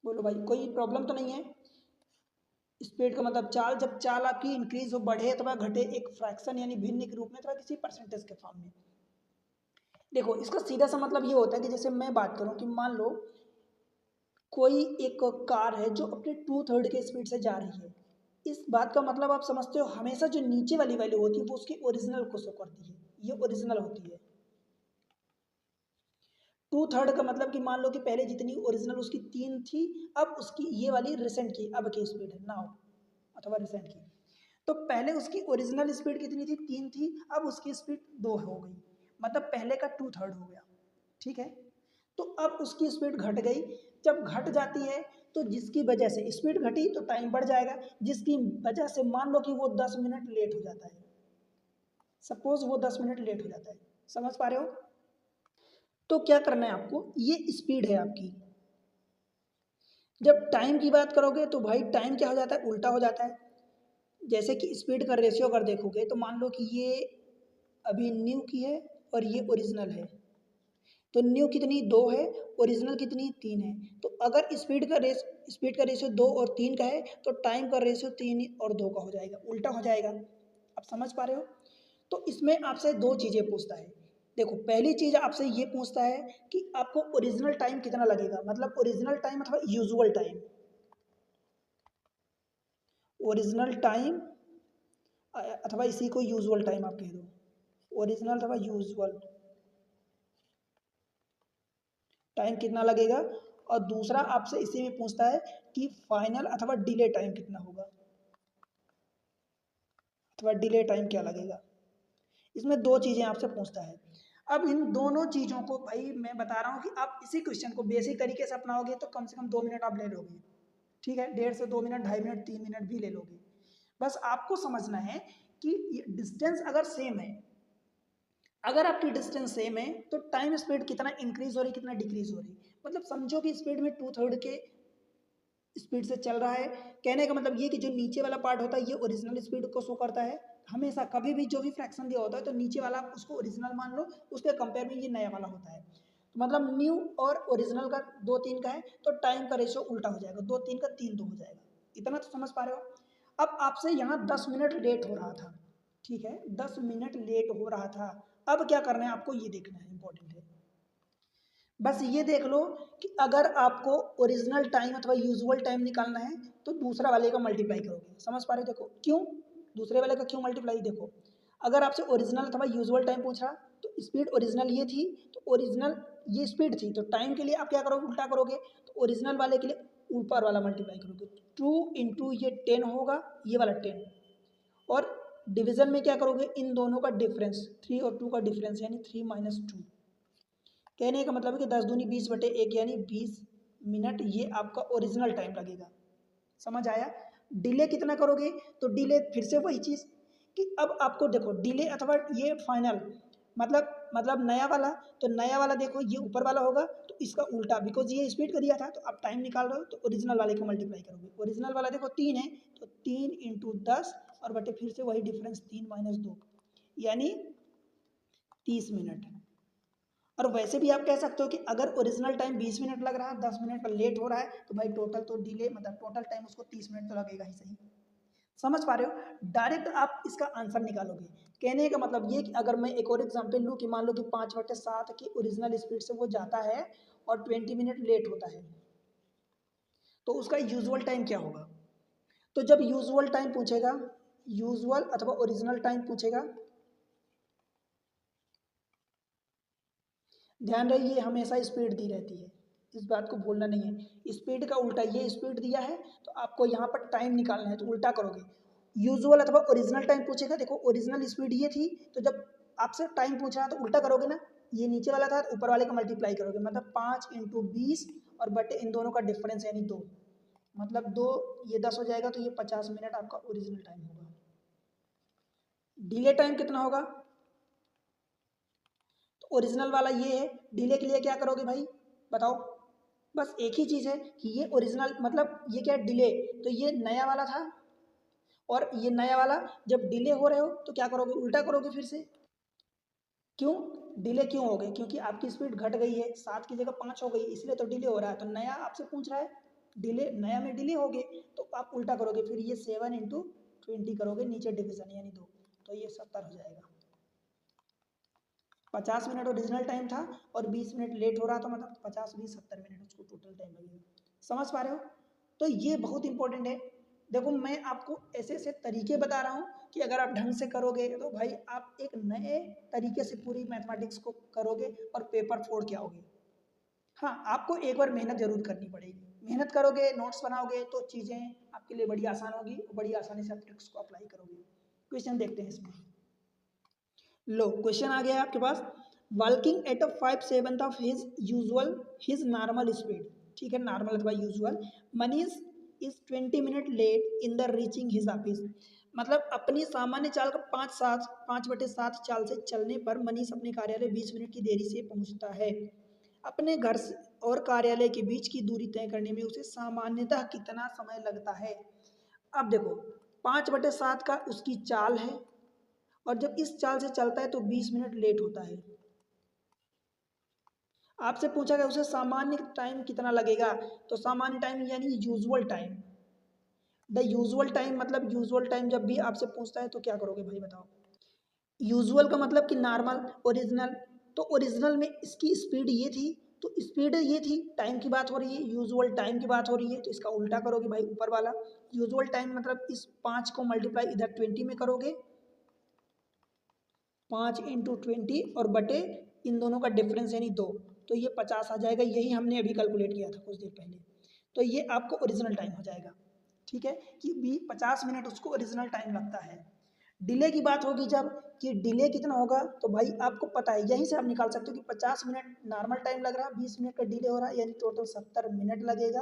बोलो भाई, कोई प्रॉब्लम तो नहीं है? स्पीड का मतलब चाल, जब चाल आपकी इंक्रीज हो, बढ़े अथवा घटे एक फ्रैक्शन यानी भिन्न के रूप में अथवा किसी परसेंटेज के फॉर्म में। देखो इसका सीधा सा मतलब ये होता है कि जैसे मैं बात करूं कि मान लो कोई एक कार है जो अपने 2/3 के स्पीड से जा रही है। इस बात का मतलब आप समझते हो, हमेशा जो नीचे वाली वैल्यू होती है वो उसकी ओरिजिनल को शो करती है, ये ओरिजिनल होती है। 2/3 का मतलब कि मान लो कि पहले जितनी ओरिजिनल उसकी 3 थी, अब उसकी ये वाली रिसेंट की अब की स्पीड है नाउ अथवा रिसेंट की। तो पहले उसकी ओरिजिनल स्पीड कितनी थी? 3 थी, अब उसकी स्पीड 2 हो गई, मतलब पहले का 2/3 हो गया। ठीक है? तो अब उसकी स्पीड घट गई। जब घट जाती है तो जिसकी वजह से स्पीड घटी तो टाइम बढ़ जाएगा, जिसकी वजह से मान लो कि वो 10 मिनट लेट हो जाता है। सपोज वो 10 मिनट लेट हो जाता है। समझ पा रहे हो? तो क्या करना है आपको, ये स्पीड है आपकी। जब टाइम की बात करोगे तो भाई टाइम क्या हो जाता है? उल्टा हो जाता है। जैसे कि स्पीड का रेशियो अगर देखोगे तो मान लो कि ये अभी न्यू की है और ये ओरिजिनल है। तो न्यू कितनी? 2 है। ओरिजिनल कितनी? 3 है। तो अगर स्पीड का रेशियो 2 और 3 का है तो टाइम का रेशियो 3 और 2 का हो जाएगा, उल्टा हो जाएगा। आप समझ पा रहे हो? तो इसमें आपसे दो चीज़ें पूछता है। देखो पहली चीज़ आपसे ये पूछता है कि आपको ओरिजिनल टाइम कितना लगेगा, मतलब ओरिजिनल टाइम अथवा यूजुअल टाइम। ओरिजिनल टाइम अथवा इसी को यूजुअल टाइम आप कह दो। ओरिजिनल अथवा यूजुअल टाइम कितना लगेगा। और दूसरा आपसे इसी में पूछता है कि फाइनल अथवा डिले टाइम कितना होगा, अथवा डिले टाइम क्या लगेगा। इसमें दो चीज़ें आपसे पूछता है। अब इन दोनों चीज़ों को भाई मैं बता रहा हूँ कि आप इसी क्वेश्चन को बेसिक तरीके से अपनाओगे तो कम से कम 2 मिनट आप ले लोगे। ठीक है? 1.5 से 2 मिनट, 2.5 मिनट, 3 मिनट भी ले लोगे। बस आपको समझना है कि डिस्टेंस अगर सेम है, अगर आपकी डिस्टेंस सेम है तो टाइम स्पीड कितना इंक्रीज हो रही, कितना डिक्रीज हो रही। मतलब समझो कि स्पीड में 2/3 के स्पीड से चल रहा है। कहने का मतलब ये कि जो नीचे वाला पार्ट होता है ये ओरिजिनल स्पीड को शो करता है। हमेशा कभी भी जो भी फ्रैक्शन दिया होता है तो नीचे वाला आप उसको ओरिजिनल मान लो, उसके कंपेयर में ये नया वाला होता है। तो मतलब न्यू और ओरिजिनल का 2-3 का है तो टाइम का रेशियो उल्टा हो जाएगा, 2-3 का 3-2 हो जाएगा। इतना तो समझ पा रहे हो? अब आपसे यहाँ 10 मिनट लेट हो रहा था। ठीक है? 10 मिनट लेट हो रहा था। अब क्या करना है आपको, ये देखना है, इंपॉर्टेंट है। बस ये देख लो कि अगर आपको ओरिजिनल टाइम अथवा यूजुअल टाइम निकालना है तो दूसरा वाले का मल्टीप्लाई करोगे। समझ पा रहे हो? देखो क्यों दूसरे वाले का क्यों मल्टीप्लाई, देखो अगर आपसे ओरिजिनल अथवा यूजुअल टाइम पूछ रहा तो स्पीड ओरिजिनल ये थी, तो ओरिजिनल ये स्पीड थी, तो टाइम के लिए आप क्या करोगे, उल्टा करोगे। तो ओरिजिनल वाले के लिए ऊपर वाला मल्टीप्लाई करोगे, 2 इंटू ये 10 होगा, ये वाला 10। और डिवीजन में क्या करोगे, इन दोनों का डिफरेंस, 3 और 2 का डिफरेंस यानी 3 - 2। कहने का मतलब है कि 10 दूनी 20/1 यानी 20 मिनट ये आपका ओरिजिनल टाइम लगेगा। समझ आया? डिले कितना करोगे, तो डिले फिर से वही चीज़ कि अब आपको देखो डिले अथवा ये फाइनल मतलब नया वाला, तो नया वाला देखो ये ऊपर वाला होगा तो इसका उल्टा, बिकॉज ये स्पीड का दिया था तो आप टाइम निकाल रहे हो तो ओरिजिनल वाले को मल्टीप्लाई करोगे। ओरिजिनल वाला देखो 3 है तो 3 × 10 और बटे फिर से वही डिफरेंस 3 - 2 यानी 30 मिनट। और वैसे भी आप कह सकते हो कि अगर ओरिजिनल टाइम 20 मिनट लग रहा है, 10 मिनट लेट हो रहा है, तो भाई टोटल तो डिले मतलब टोटल टाइम उसको 30 मिनट तो लगेगा ही सही। समझ पा रहे हो? डायरेक्ट आप इसका आंसर निकालोगे। कहने का मतलब ये कि अगर मैं एक और एग्जांपल लूँ कि मान लो कि 5/7 की ओरिजिनल स्पीड से वो जाता है और 20 मिनट लेट होता है, तो उसका यूजुअल टाइम क्या होगा। तो जब यूजुअल टाइम पूछेगा, यूजुअल अथवा ओरिजिनल टाइम पूछेगा ध्यान रहे ये हमेशा स्पीड दी रहती है, इस बात को भूलना नहीं है। स्पीड का उल्टा, ये स्पीड दिया है तो आपको यहाँ पर टाइम निकालना है, तो उल्टा करोगे। यूजुअल अथवा ओरिजिनल टाइम पूछेगा, देखो ओरिजिनल स्पीड ये थी, तो जब आपसे टाइम पूछा तो उल्टा करोगे ना, ये नीचे वाला था तो ऊपर वाले का मल्टीप्लाई करोगे, मतलब 5 × 20 और बटे इन दोनों का डिफरेंस यानी 2, मतलब 2, ये 10 हो जाएगा, तो ये 50 मिनट आपका ओरिजिनल टाइम होगा। डिले टाइम कितना होगा, तो ओरिजिनल वाला ये है, डिले के लिए क्या करोगे भाई बताओ, बस एक ही चीज़ है कि ये ओरिजिनल मतलब ये क्या डिले, तो ये नया वाला था और ये नया वाला, जब डिले हो रहे हो तो क्या करोगे, उल्टा करोगे फिर से। क्यों डिले क्यों हो गए, क्योंकि आपकी स्पीड घट गई है, 7 की जगह 5 हो गई, इसलिए तो डिले हो रहा है। तो नया आपसे पूछ रहा है, डिले नया में डिले हो गए, तो आप उल्टा करोगे, फिर ये 7 × 20 करोगे, नीचे डिवीजन यानी 2, तो ये 70 हो जाएगा। 50 मिनट ओरिजिनल टाइम था और 20 मिनट लेट हो रहा था, मतलब 50 20 70 मिनट उसको टोटल टाइम लगेगा। समझ पा रहे हो, तो ये बहुत इंपॉर्टेंट है। देखो मैं आपको ऐसे ऐसे तरीके बता रहा हूँ कि अगर आप ढंग से करोगे तो भाई आप एक नए तरीके से पूरी मैथमेटिक्स को करोगे और पेपर फोड़ के आओगे। हाँ, आपको एक बार मेहनत जरूर करनी पड़ेगी, मेहनत करोगे नोट्स बनाओगे तो चीज़ें आपके लिए बड़ी आसान होगी, बड़ी आसानी से आप ट्रिक्स को अप्लाई करोगे। क्वेश्चन देखते हैं इसमें। लो क्वेश्चन आ गया है आपके पास, working at a 5/7 of his normal speed, ठीक है, नॉर्मल अथवा usual, Manish is 20 minute late in the reaching his office, मतलब अपनी सामान्य चाल का 5/7 चाल से चलने पर मनीष अपने कार्यालय 20 मिनट की देरी से पहुंचता है। अपने घर और कार्यालय के बीच की दूरी तय करने में उसे सामान्यतः कितना समय लगता है। अब देखो 5/7 का उसकी चाल है, और जब इस चाल से चलता है तो 20 मिनट लेट होता है। आपसे पूछा गया उसे सामान्य टाइम कितना लगेगा, तो सामान्य टाइम यानी usual time, the usual time, मतलब यूजुअल टाइम जब भी आपसे पूछता है तो क्या करोगे भाई बताओ। यूजुअल का मतलब कि नॉर्मल, ओरिजिनल, तो ओरिजिनल में इसकी स्पीड ये थी, तो स्पीड ये थी, टाइम की बात हो रही है, यूजुअल टाइम की बात हो रही है, तो इसका उल्टा करोगे भाई ऊपर वाला। यूजुअल टाइम मतलब इस 5 को मल्टीप्लाई इधर 20 में करोगे, 5 × 20 और बटे इन दोनों का डिफरेंस यानी 2, तो ये 50 आ जाएगा, यही हमने अभी कैलकुलेट किया था कुछ देर पहले, तो ये आपको ओरिजिनल टाइम हो जाएगा। ठीक है कि 50 मिनट उसको ओरिजिनल टाइम लगता है। डिले की बात होगी जब, कि डिले कितना होगा, तो भाई आपको पता है, यहीं से आप निकाल सकते हो कि 50 मिनट नॉर्मल टाइम लग रहा है, 20 मिनट का डिले हो रहा है, यानी टोटल 70 मिनट लगेगा।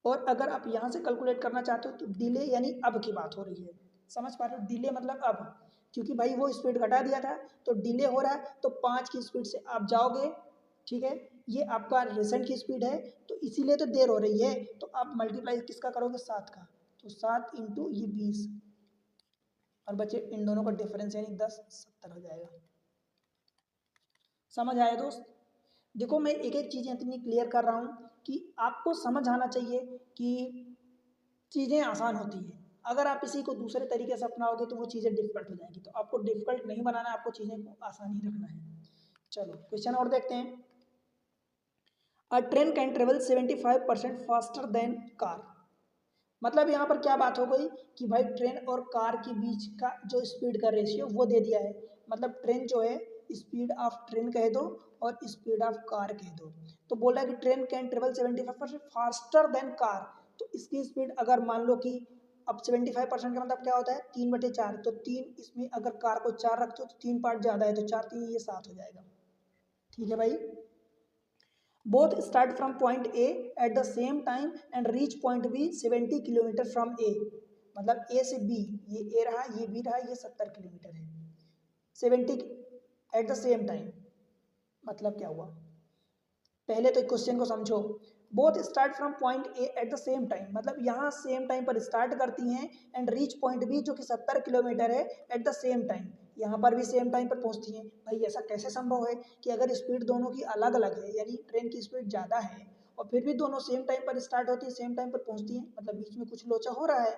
और अगर आप यहाँ से कैलकुलेट करना चाहते हो तो डिले यानी अब की बात हो रही है, समझ पा रहे हो, डिले मतलब अब, क्योंकि भाई वो स्पीड घटा दिया था तो डिले हो रहा है, तो 5 की स्पीड से आप जाओगे, ठीक है, ये आपका रिसेंट की स्पीड है, तो इसीलिए तो देर हो रही है, तो आप मल्टीप्लाई किसका करोगे 7 का, तो 7 × ये 20 और बचे इन दोनों का डिफरेंस यानी 10, 70 हो जाएगा। समझ आया दोस्त। देखो मैं एक एक चीज़ें इतनी क्लियर कर रहा हूँ कि आपको समझ आना चाहिए कि चीज़ें आसान होती हैं, अगर आप इसी को दूसरे तरीके से अपनाओगे तो वो चीज़ें डिफिकल्ट हो जाएंगी, तो आपको डिफिकल्ट नहीं बनाना है, आपको चीज़ें को आसान ही रखना है। चलो क्वेश्चन और देखते हैं। अ train can travel 75% faster than car, मतलब यहाँ पर क्या बात हो गई कि भाई ट्रेन और कार के बीच का जो स्पीड का रेशियो वो दे दिया है, मतलब ट्रेन जो है, स्पीड ऑफ ट्रेन कह दो और स्पीड ऑफ कार कह दो, तो बोला कि train can travel 75% faster than car, तो इसकी स्पीड अगर मान लो कि अब 75% का मतलब क्या होता है 3/4, तो 3 इसमें अगर कार को 4 रखते हो तो 3 पार्ट ज़्यादा है, तो 4 3 ये 7 हो जाएगा। ठीक है भाई, both start from point A at the same time and reach point B 70 kilometre from A, मतलब A से B, ये A रहा, ये B रहा, ये 70 किलोमीटर है, 70 एट द सेम टाइम, मतलब क्या हुआ, पहले तो क्वेश्चन को समझो। Both start from point A at the same time, मतलब यहाँ सेम टाइम पर स्टार्ट करती हैं एंड रीच पॉइंट बी जो कि 70 किलोमीटर है एट द सेम टाइम, यहाँ पर भी सेम टाइम पर पहुँचती हैं। भाई ऐसा कैसे संभव है कि अगर स्पीड दोनों की अलग अलग है, यानी ट्रेन की स्पीड ज़्यादा है और फिर भी दोनों सेम टाइम पर स्टार्ट होती है, सेम टाइम पर पहुँचती हैं, मतलब बीच में कुछ लोचा हो रहा है,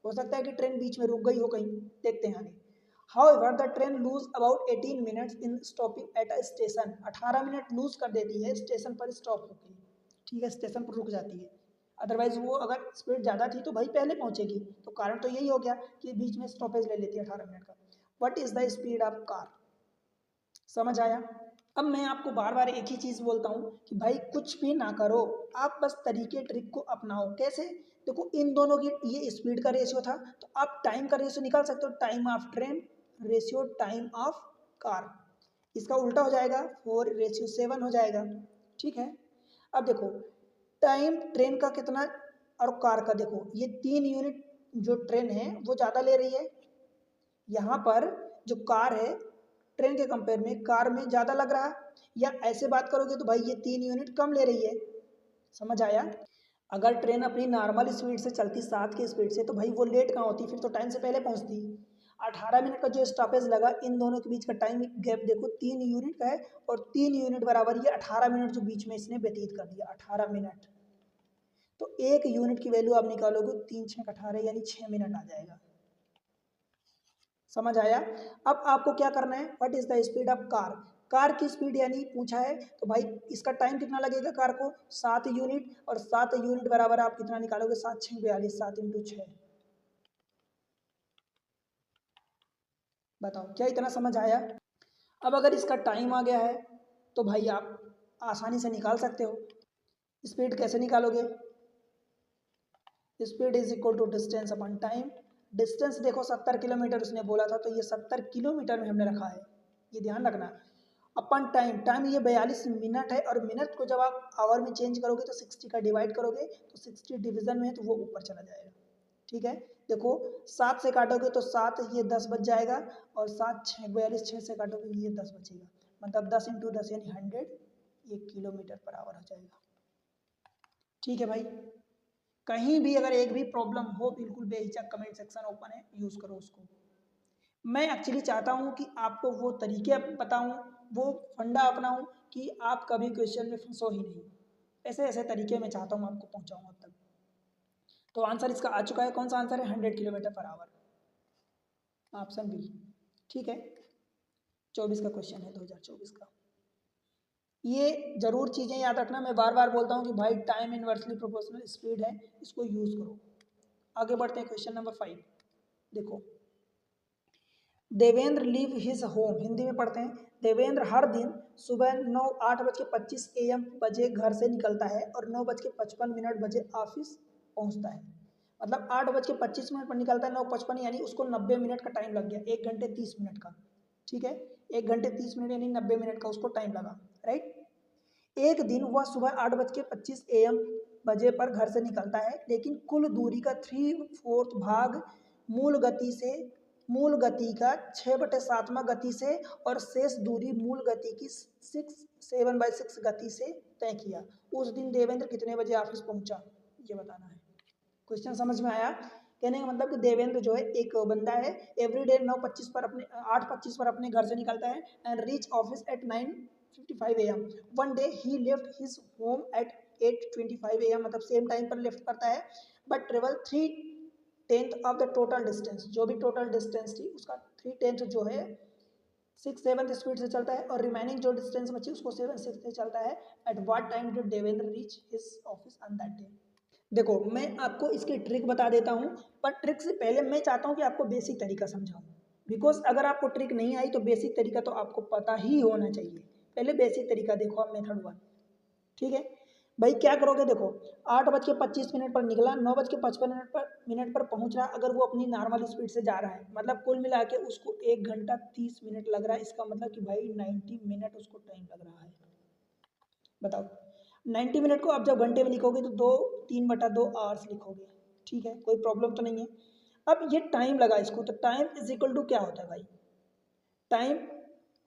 हो सकता है कि ट्रेन बीच में रुक गई हो कहीं, देखते हैं आगे। However, the train lose about 18 minutes in stopping at a station. 18 minute lose कर देती है स्टेशन पर स्टॉप होकर, ठीक है, स्टेशन पर रुक जाती है, अदरवाइज वो अगर स्पीड ज़्यादा थी तो भाई पहले पहुंचेगी, तो कारण तो यही हो गया कि बीच में स्टॉपेज ले लेती है 18 मिनट का। What is the speed of car, समझ आया। अब मैं आपको बार बार एक ही चीज़ बोलता हूँ कि भाई कुछ भी ना करो, आप बस तरीके ट्रिक को अपनाओ। कैसे? देखो इन दोनों की ये स्पीड का रेशियो था, तो आप टाइम का रेशियो निकाल सकते हो, time of train ratio time of car, इसका उल्टा हो जाएगा 4:7 हो जाएगा। ठीक है, अब देखो टाइम ट्रेन का कितना और कार का, देखो ये 3 यूनिट जो ट्रेन है वो ज़्यादा ले रही है, यहाँ पर जो कार है ट्रेन के कंपेयर में कार में ज़्यादा लग रहा है, या ऐसे बात करोगे तो भाई ये 3 यूनिट कम ले रही है। समझ आया? अगर ट्रेन अपनी नॉर्मल स्पीड से चलती 7 की स्पीड से तो भाई वो लेट कहाँ होती, फिर तो टाइम से पहले पहुँचती। 18 मिनट का जो स्टॉपेज लगा, इन दोनों के बीच का टाइम गैप देखो 3 यूनिट का है, और 3 यूनिट बराबर ये 18 मिनट जो बीच में इसने व्यतीत कर दिया, 18 मिनट। तो 1 यूनिट की वैल्यू आप निकालोगे 3×6 = 18 यानी 6 मिनट आ जाएगा। समझ आया? अब आपको क्या करना है, what is the speed of car, car की स्पीड यानी पूछा है, तो भाई इसका टाइम कितना लगेगा कार को, 7 यूनिट, और 7 यूनिट बराबर आप कितना निकालोगे, 7×6 = 42, 7×6। बताओ क्या इतना समझ आया? अब अगर इसका टाइम आ गया है तो भाई आप आसानी से निकाल सकते हो। स्पीड कैसे निकालोगे, speed is equal to distance upon time. Distance देखो 70 किलोमीटर उसने बोला था, तो ये 70 किलोमीटर में हमने रखा है, ये ध्यान रखना। अपन टाइम, टाइम ये 42 मिनट है, और मिनट को जब आप आवर में चेंज करोगे तो 60 का डिवाइड करोगे तो 60 डिवीजन में है तो वो ऊपर चला जाएगा। ठीक है, देखो 7 से काटोगे तो 7 ये 10 बच जाएगा, और 7×6 = 42, 6 से काटोगे ये 10 बचेगा, मतलब 10×10 यानी 100 ये km/h हो जाएगा। ठीक है भाई, कहीं भी अगर एक भी प्रॉब्लम हो बिल्कुल बेहिचक कमेंट सेक्शन ओपन है, यूज़ करो उसको। मैं एक्चुअली चाहता हूँ कि आपको वो तरीके बताऊँ, वो फंडा अपनाऊँ कि आप कभी क्वेश्चन में फंसो ही नहीं। ऐसे ऐसे तरीके मैं चाहता हूँ आपको पहुँचाऊँ अब तक। तो आंसर इसका आ चुका है, कौन सा आंसर है, 100 km/h, ऑप्शन बी। ठीक है, 24 का क्वेश्चन है, 2024 का। ये जरूर चीज़ें याद रखना, मैं बार बार बोलता हूँ कि भाई टाइम इनवर्सली प्रोपोर्शनल स्पीड है, इसको यूज़ करो। आगे बढ़ते हैं, क्वेश्चन नंबर 5 देखो। Devendra leave his home, Hindi में पढ़ते हैं। देवेंद्र हर दिन सुबह 8:25 AM बजे घर से निकलता है और 9:55 बजे ऑफिस पहुंचता है। मतलब 8:25 पर निकलता है, 9:55 यानी उसको 90 मिनट का टाइम लग गया, 1 घंटे 30 मिनट का। ठीक है, 1 घंटे 30 मिनट यानी 90 मिनट का उसको टाइम लगा, राइट। एक दिन वह सुबह 8:25 AM बजे पर घर से निकलता है, लेकिन कुल दूरी का 3/4 भाग मूल गति से मूल गति का 6/7वां गति से, और शेष दूरी मूल गति की 7/6 गति से तय किया। उस दिन देवेंद्र कितने बजे ऑफिस पहुंचा, ये बताना है। क्वेश्चन समझ में आया? कहने का मतलब कि देवेंद्र जो है एक बंदा है, एवरीडे 9:25 पर अपने 8:25 पर अपने घर से निकलता है and reach office at 9:55 AM। One day he left his home at 8:25 AM, मतलब सेम टाइम पर लेफ्ट करता है, but travel 3/10 of the total distance, जो भी टोटल डिस्टेंस थी उसका 3/10 जो है 6/7 स्पीड से चलता है, और रिमेनिंग जो डिस्टेंस बची उसको 7/6 से चलता है। At what time did Devendra reach his office on that day. देखो मैं आपको इसकी ट्रिक बता देता हूँ, पर ट्रिक से पहले मैं चाहता हूँ कि आपको बेसिक तरीका समझाऊँ, बिकॉज अगर आपको ट्रिक नहीं आई तो बेसिक तरीका तो आपको पता ही होना चाहिए। पहले बेसिक तरीका देखो आप, मेथड 1। ठीक है भाई, क्या करोगे, देखो 8:25 पर निकला, 9:55 पर पहुंच रहा, अगर वो अपनी नॉर्मल स्पीड से जा रहा है, मतलब कुल मिला के उसको 1 घंटा 30 मिनट लग रहा है, इसका मतलब कि भाई 90 मिनट उसको टाइम लग रहा है। बताओ 90 मिनट को आप जब घंटे में लिखोगे तो 3/2 आवर्स लिखोगे। ठीक है, कोई प्रॉब्लम तो नहीं है। अब ये टाइम लगा इसको, तो टाइम इज इक्वल टू क्या होता है भाई, time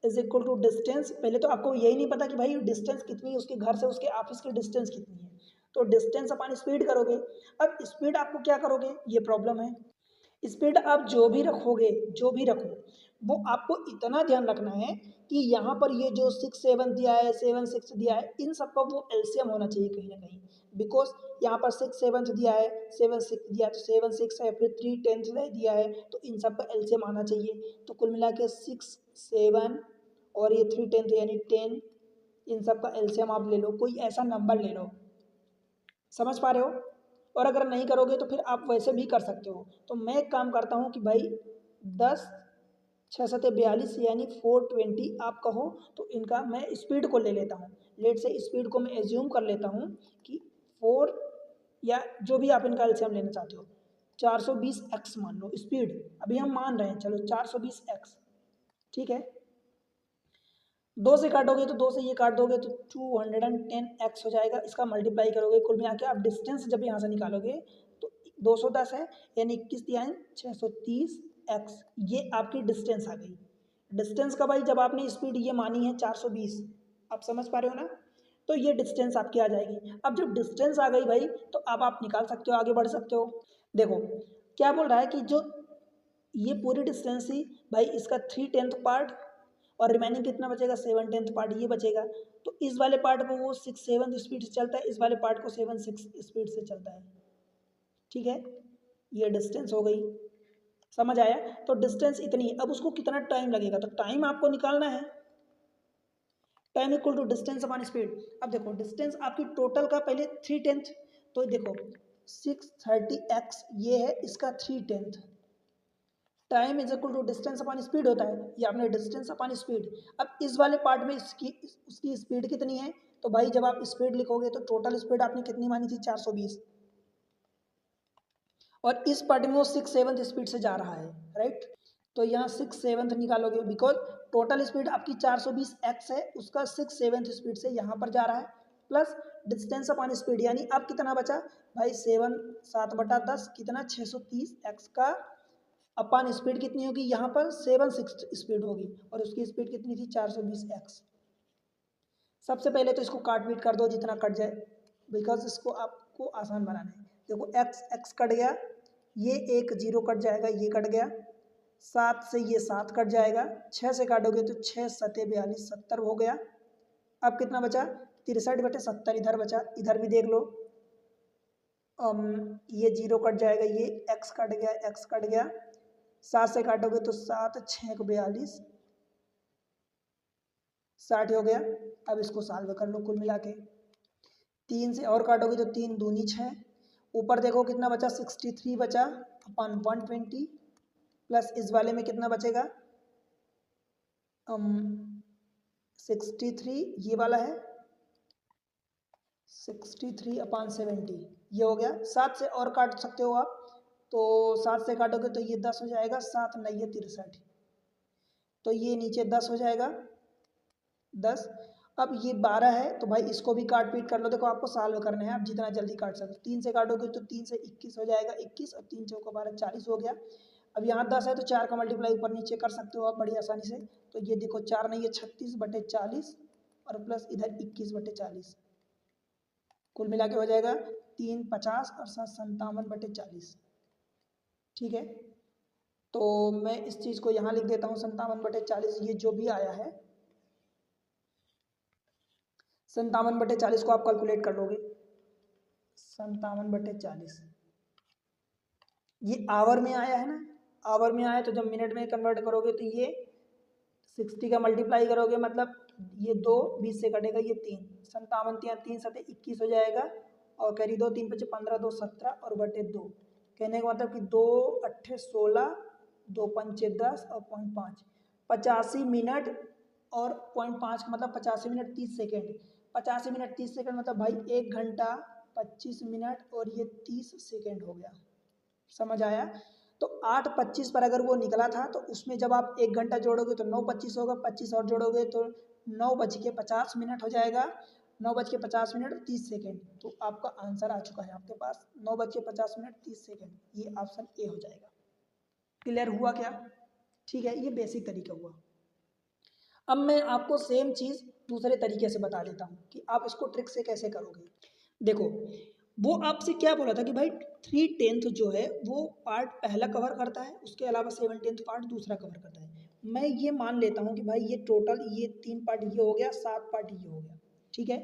is equal to distance. पहले तो आपको यही नहीं पता कि भाई डिस्टेंस कितनी है, उसके घर से उसके ऑफिस की डिस्टेंस कितनी है, तो डिस्टेंस अपन स्पीड करोगे। अब स्पीड आपको क्या करोगे, ये प्रॉब्लम है। स्पीड आप जो भी रखोगे, जो भी रखो, वो आपको इतना ध्यान रखना है कि यहाँ पर ये जो 6/7 दिया है, 7/6 दिया है, इन सबका वो एलसीएम होना चाहिए कहीं ना कहीं। बिकॉज यहाँ पर 6/7 दिया है, 7/6 दिया है, तो 7/6 है, फिर 3/10 दिया है, तो इन सबका एलसीएम आना चाहिए। तो कुल मिला के 6, 7 और ये 3/10 यानी 10, इन सबका एलसीएम आप ले लो, कोई ऐसा नंबर ले लो। समझ पा रहे हो? और अगर नहीं करोगे तो फिर आप वैसे भी कर सकते हो। तो मैं एक काम करता हूँ कि भाई 10 6 यानी 420 आप कहो तो इनका मैं स्पीड को ले लेता हूँ। लेट से स्पीड को मैं एज्यूम कर लेता हूँ कि 4 या जो भी आप इनका एलसीएम लेना चाहते हो 420x मान लो स्पीड, अभी हम मान रहे हैं, चलो 420x, ठीक है। 2 से काटोगे तो 2 से ये काट दोगे तो 210x हो जाएगा, इसका मल्टीप्लाई करोगे कुल मिला के आप डिस्टेंस जब यहाँ से निकालोगे तो 210 है यानी 21 यानी 630x, ये आपकी डिस्टेंस आ गई। डिस्टेंस का भाई जब आपने स्पीड ये मानी है 420, आप समझ पा रहे हो ना, तो ये डिस्टेंस आपकी आ जाएगी। अब जब डिस्टेंस आ गई भाई तो अब आप निकाल सकते हो, आगे बढ़ सकते हो। देखो क्या बोल रहा है कि जो ये पूरी डिस्टेंस थी भाई इसका 3/10 पार्ट और रिमेनिंग कितना बचेगा 7/10 पार्ट ये बचेगा, तो इस वाले पार्ट को वो 6/7 स्पीड से चलता है, इस वाले पार्ट को 7/6 स्पीड से चलता है, ठीक है। ये डिस्टेंस हो गई, समझ आया। तो डिस्टेंस इतनी है, अब उसको कितना टाइम लगेगा, तो टाइम आपको निकालना है, time equal to distance upon speed. अब देखो डिस्टेंस आपकी टोटल का पहले 3/10, तो देखो 630x ये है इसका 3/10, time is equal to distance upon speed होता है, ये आपने डिस्टेंस अपॉन स्पीड। अब इस वाले पार्ट में उसकी स्पीड कितनी है, तो भाई जब आप स्पीड लिखोगे तो टोटल स्पीड आपने कितनी मानी थी 420, और इस पार्ट में वो 6/7 स्पीड से जा रहा है, राइट। तो यहाँ 6/7 निकालोगे बिकॉज टोटल स्पीड आपकी 420x है, उसका 6/7 स्पीड से यहाँ पर जा रहा है, प्लस डिस्टेंस अपॉन स्पीड यानी अब कितना बचा भाई 7/10 कितना 630x का अपान स्पीड कितनी होगी यहाँ पर 7/6 स्पीड होगी, और उसकी स्पीड कितनी थी 420x। सबसे पहले तो इसको काट पीट कर दो जितना कट जाए, बिकॉज इसको आपको आसान बनाना है। देखो x कट गया, ये एक 0 कट जाएगा, ये कट गया, 7 से ये 7 कट जाएगा, 6 से काटोगे तो 6 7 42 70 हो गया। अब कितना बचा 63/70 इधर बचा, इधर भी देख लो, ये 0 कट जाएगा, ये x कट गया, x कट गया, 7 से काटोगे तो 7 6 42 60 हो गया। अब इसको सॉल्व कर लो कुल मिला के, 3 से और काटोगे तो 3 दूनी 6, ऊपर देखो कितना बचा 63 बचा अपन 120, प्लस इस वाले में कितना बचेगा 63 ये वाला है 63/70 ये हो गया। 7 से और काट सकते हो आप, तो 7 से काटोगे तो ये 10 हो जाएगा, 7 9 63, तो ये नीचे 10 हो जाएगा 10। अब ये 12 है तो भाई इसको भी काट पीट कर लो, देखो आपको सॉल्व करना है, आप जितना जल्दी काट सकते हो। 3 से काटोगे तो 3 से 21 हो जाएगा 21, और 3 चौका 12 40 हो गया। अब यहाँ 10 है तो 4 का मल्टीप्लाई ऊपर नीचे कर सकते हो आप बड़ी आसानी से, तो ये देखो 4 नहीं है 36/40 और प्लस इधर 21/40, कुल मिला के हो जाएगा 3 50 और 7 57/40, ठीक है। तो मैं इस चीज़ को यहाँ लिख देता हूँ 57/40, ये जो भी आया है 57/40 को आप कैलकुलेट कर लोगे, 57/40 ये आवर में आया है ना, आवर में आया तो जब मिनट में कन्वर्ट करोगे तो ये 60 का मल्टीप्लाई करोगे, मतलब ये 2 20 से कटेगा ये 3, 57 3 7 21 हो जाएगा, और कैरी 2 3 5 15 2 17 और बटे 2, कहने का मतलब कि 2 8 16 2 5 10 और 0.5 85 मिनट, और 0.5 का मतलब 85 मिनट 30 सेकेंड, 85 मिनट 30 सेकेंड मतलब भाई 1 घंटा 25 मिनट और ये 30 सेकेंड हो गया, समझ आया। तो 8:25 पर अगर वो निकला था तो उसमें जब आप 1 घंटा जोड़ोगे तो 9:25 होगा, 25 और जोड़ोगे तो 9:50 हो जाएगा, 9:50 और 30 सेकेंड, तो आपका आंसर आ चुका है आपके पास 9:50 30 सेकेंड, ये ऑप्शन ए हो जाएगा। क्लियर हुआ क्या, ठीक है, ये बेसिक तरीका हुआ। अब मैं आपको सेम चीज़ दूसरे तरीके से बता देता हूँ कि आप इसको ट्रिक से कैसे करोगे। देखो वो आपसे क्या बोला था कि भाई 3/10 जो है वो पार्ट पहला कवर करता है, उसके अलावा 7/10 पार्ट दूसरा कवर करता है। मैं ये मान लेता हूँ कि भाई ये टोटल ये 3 पार्ट ये हो गया, 7 पार्ट ये हो गया, ठीक है।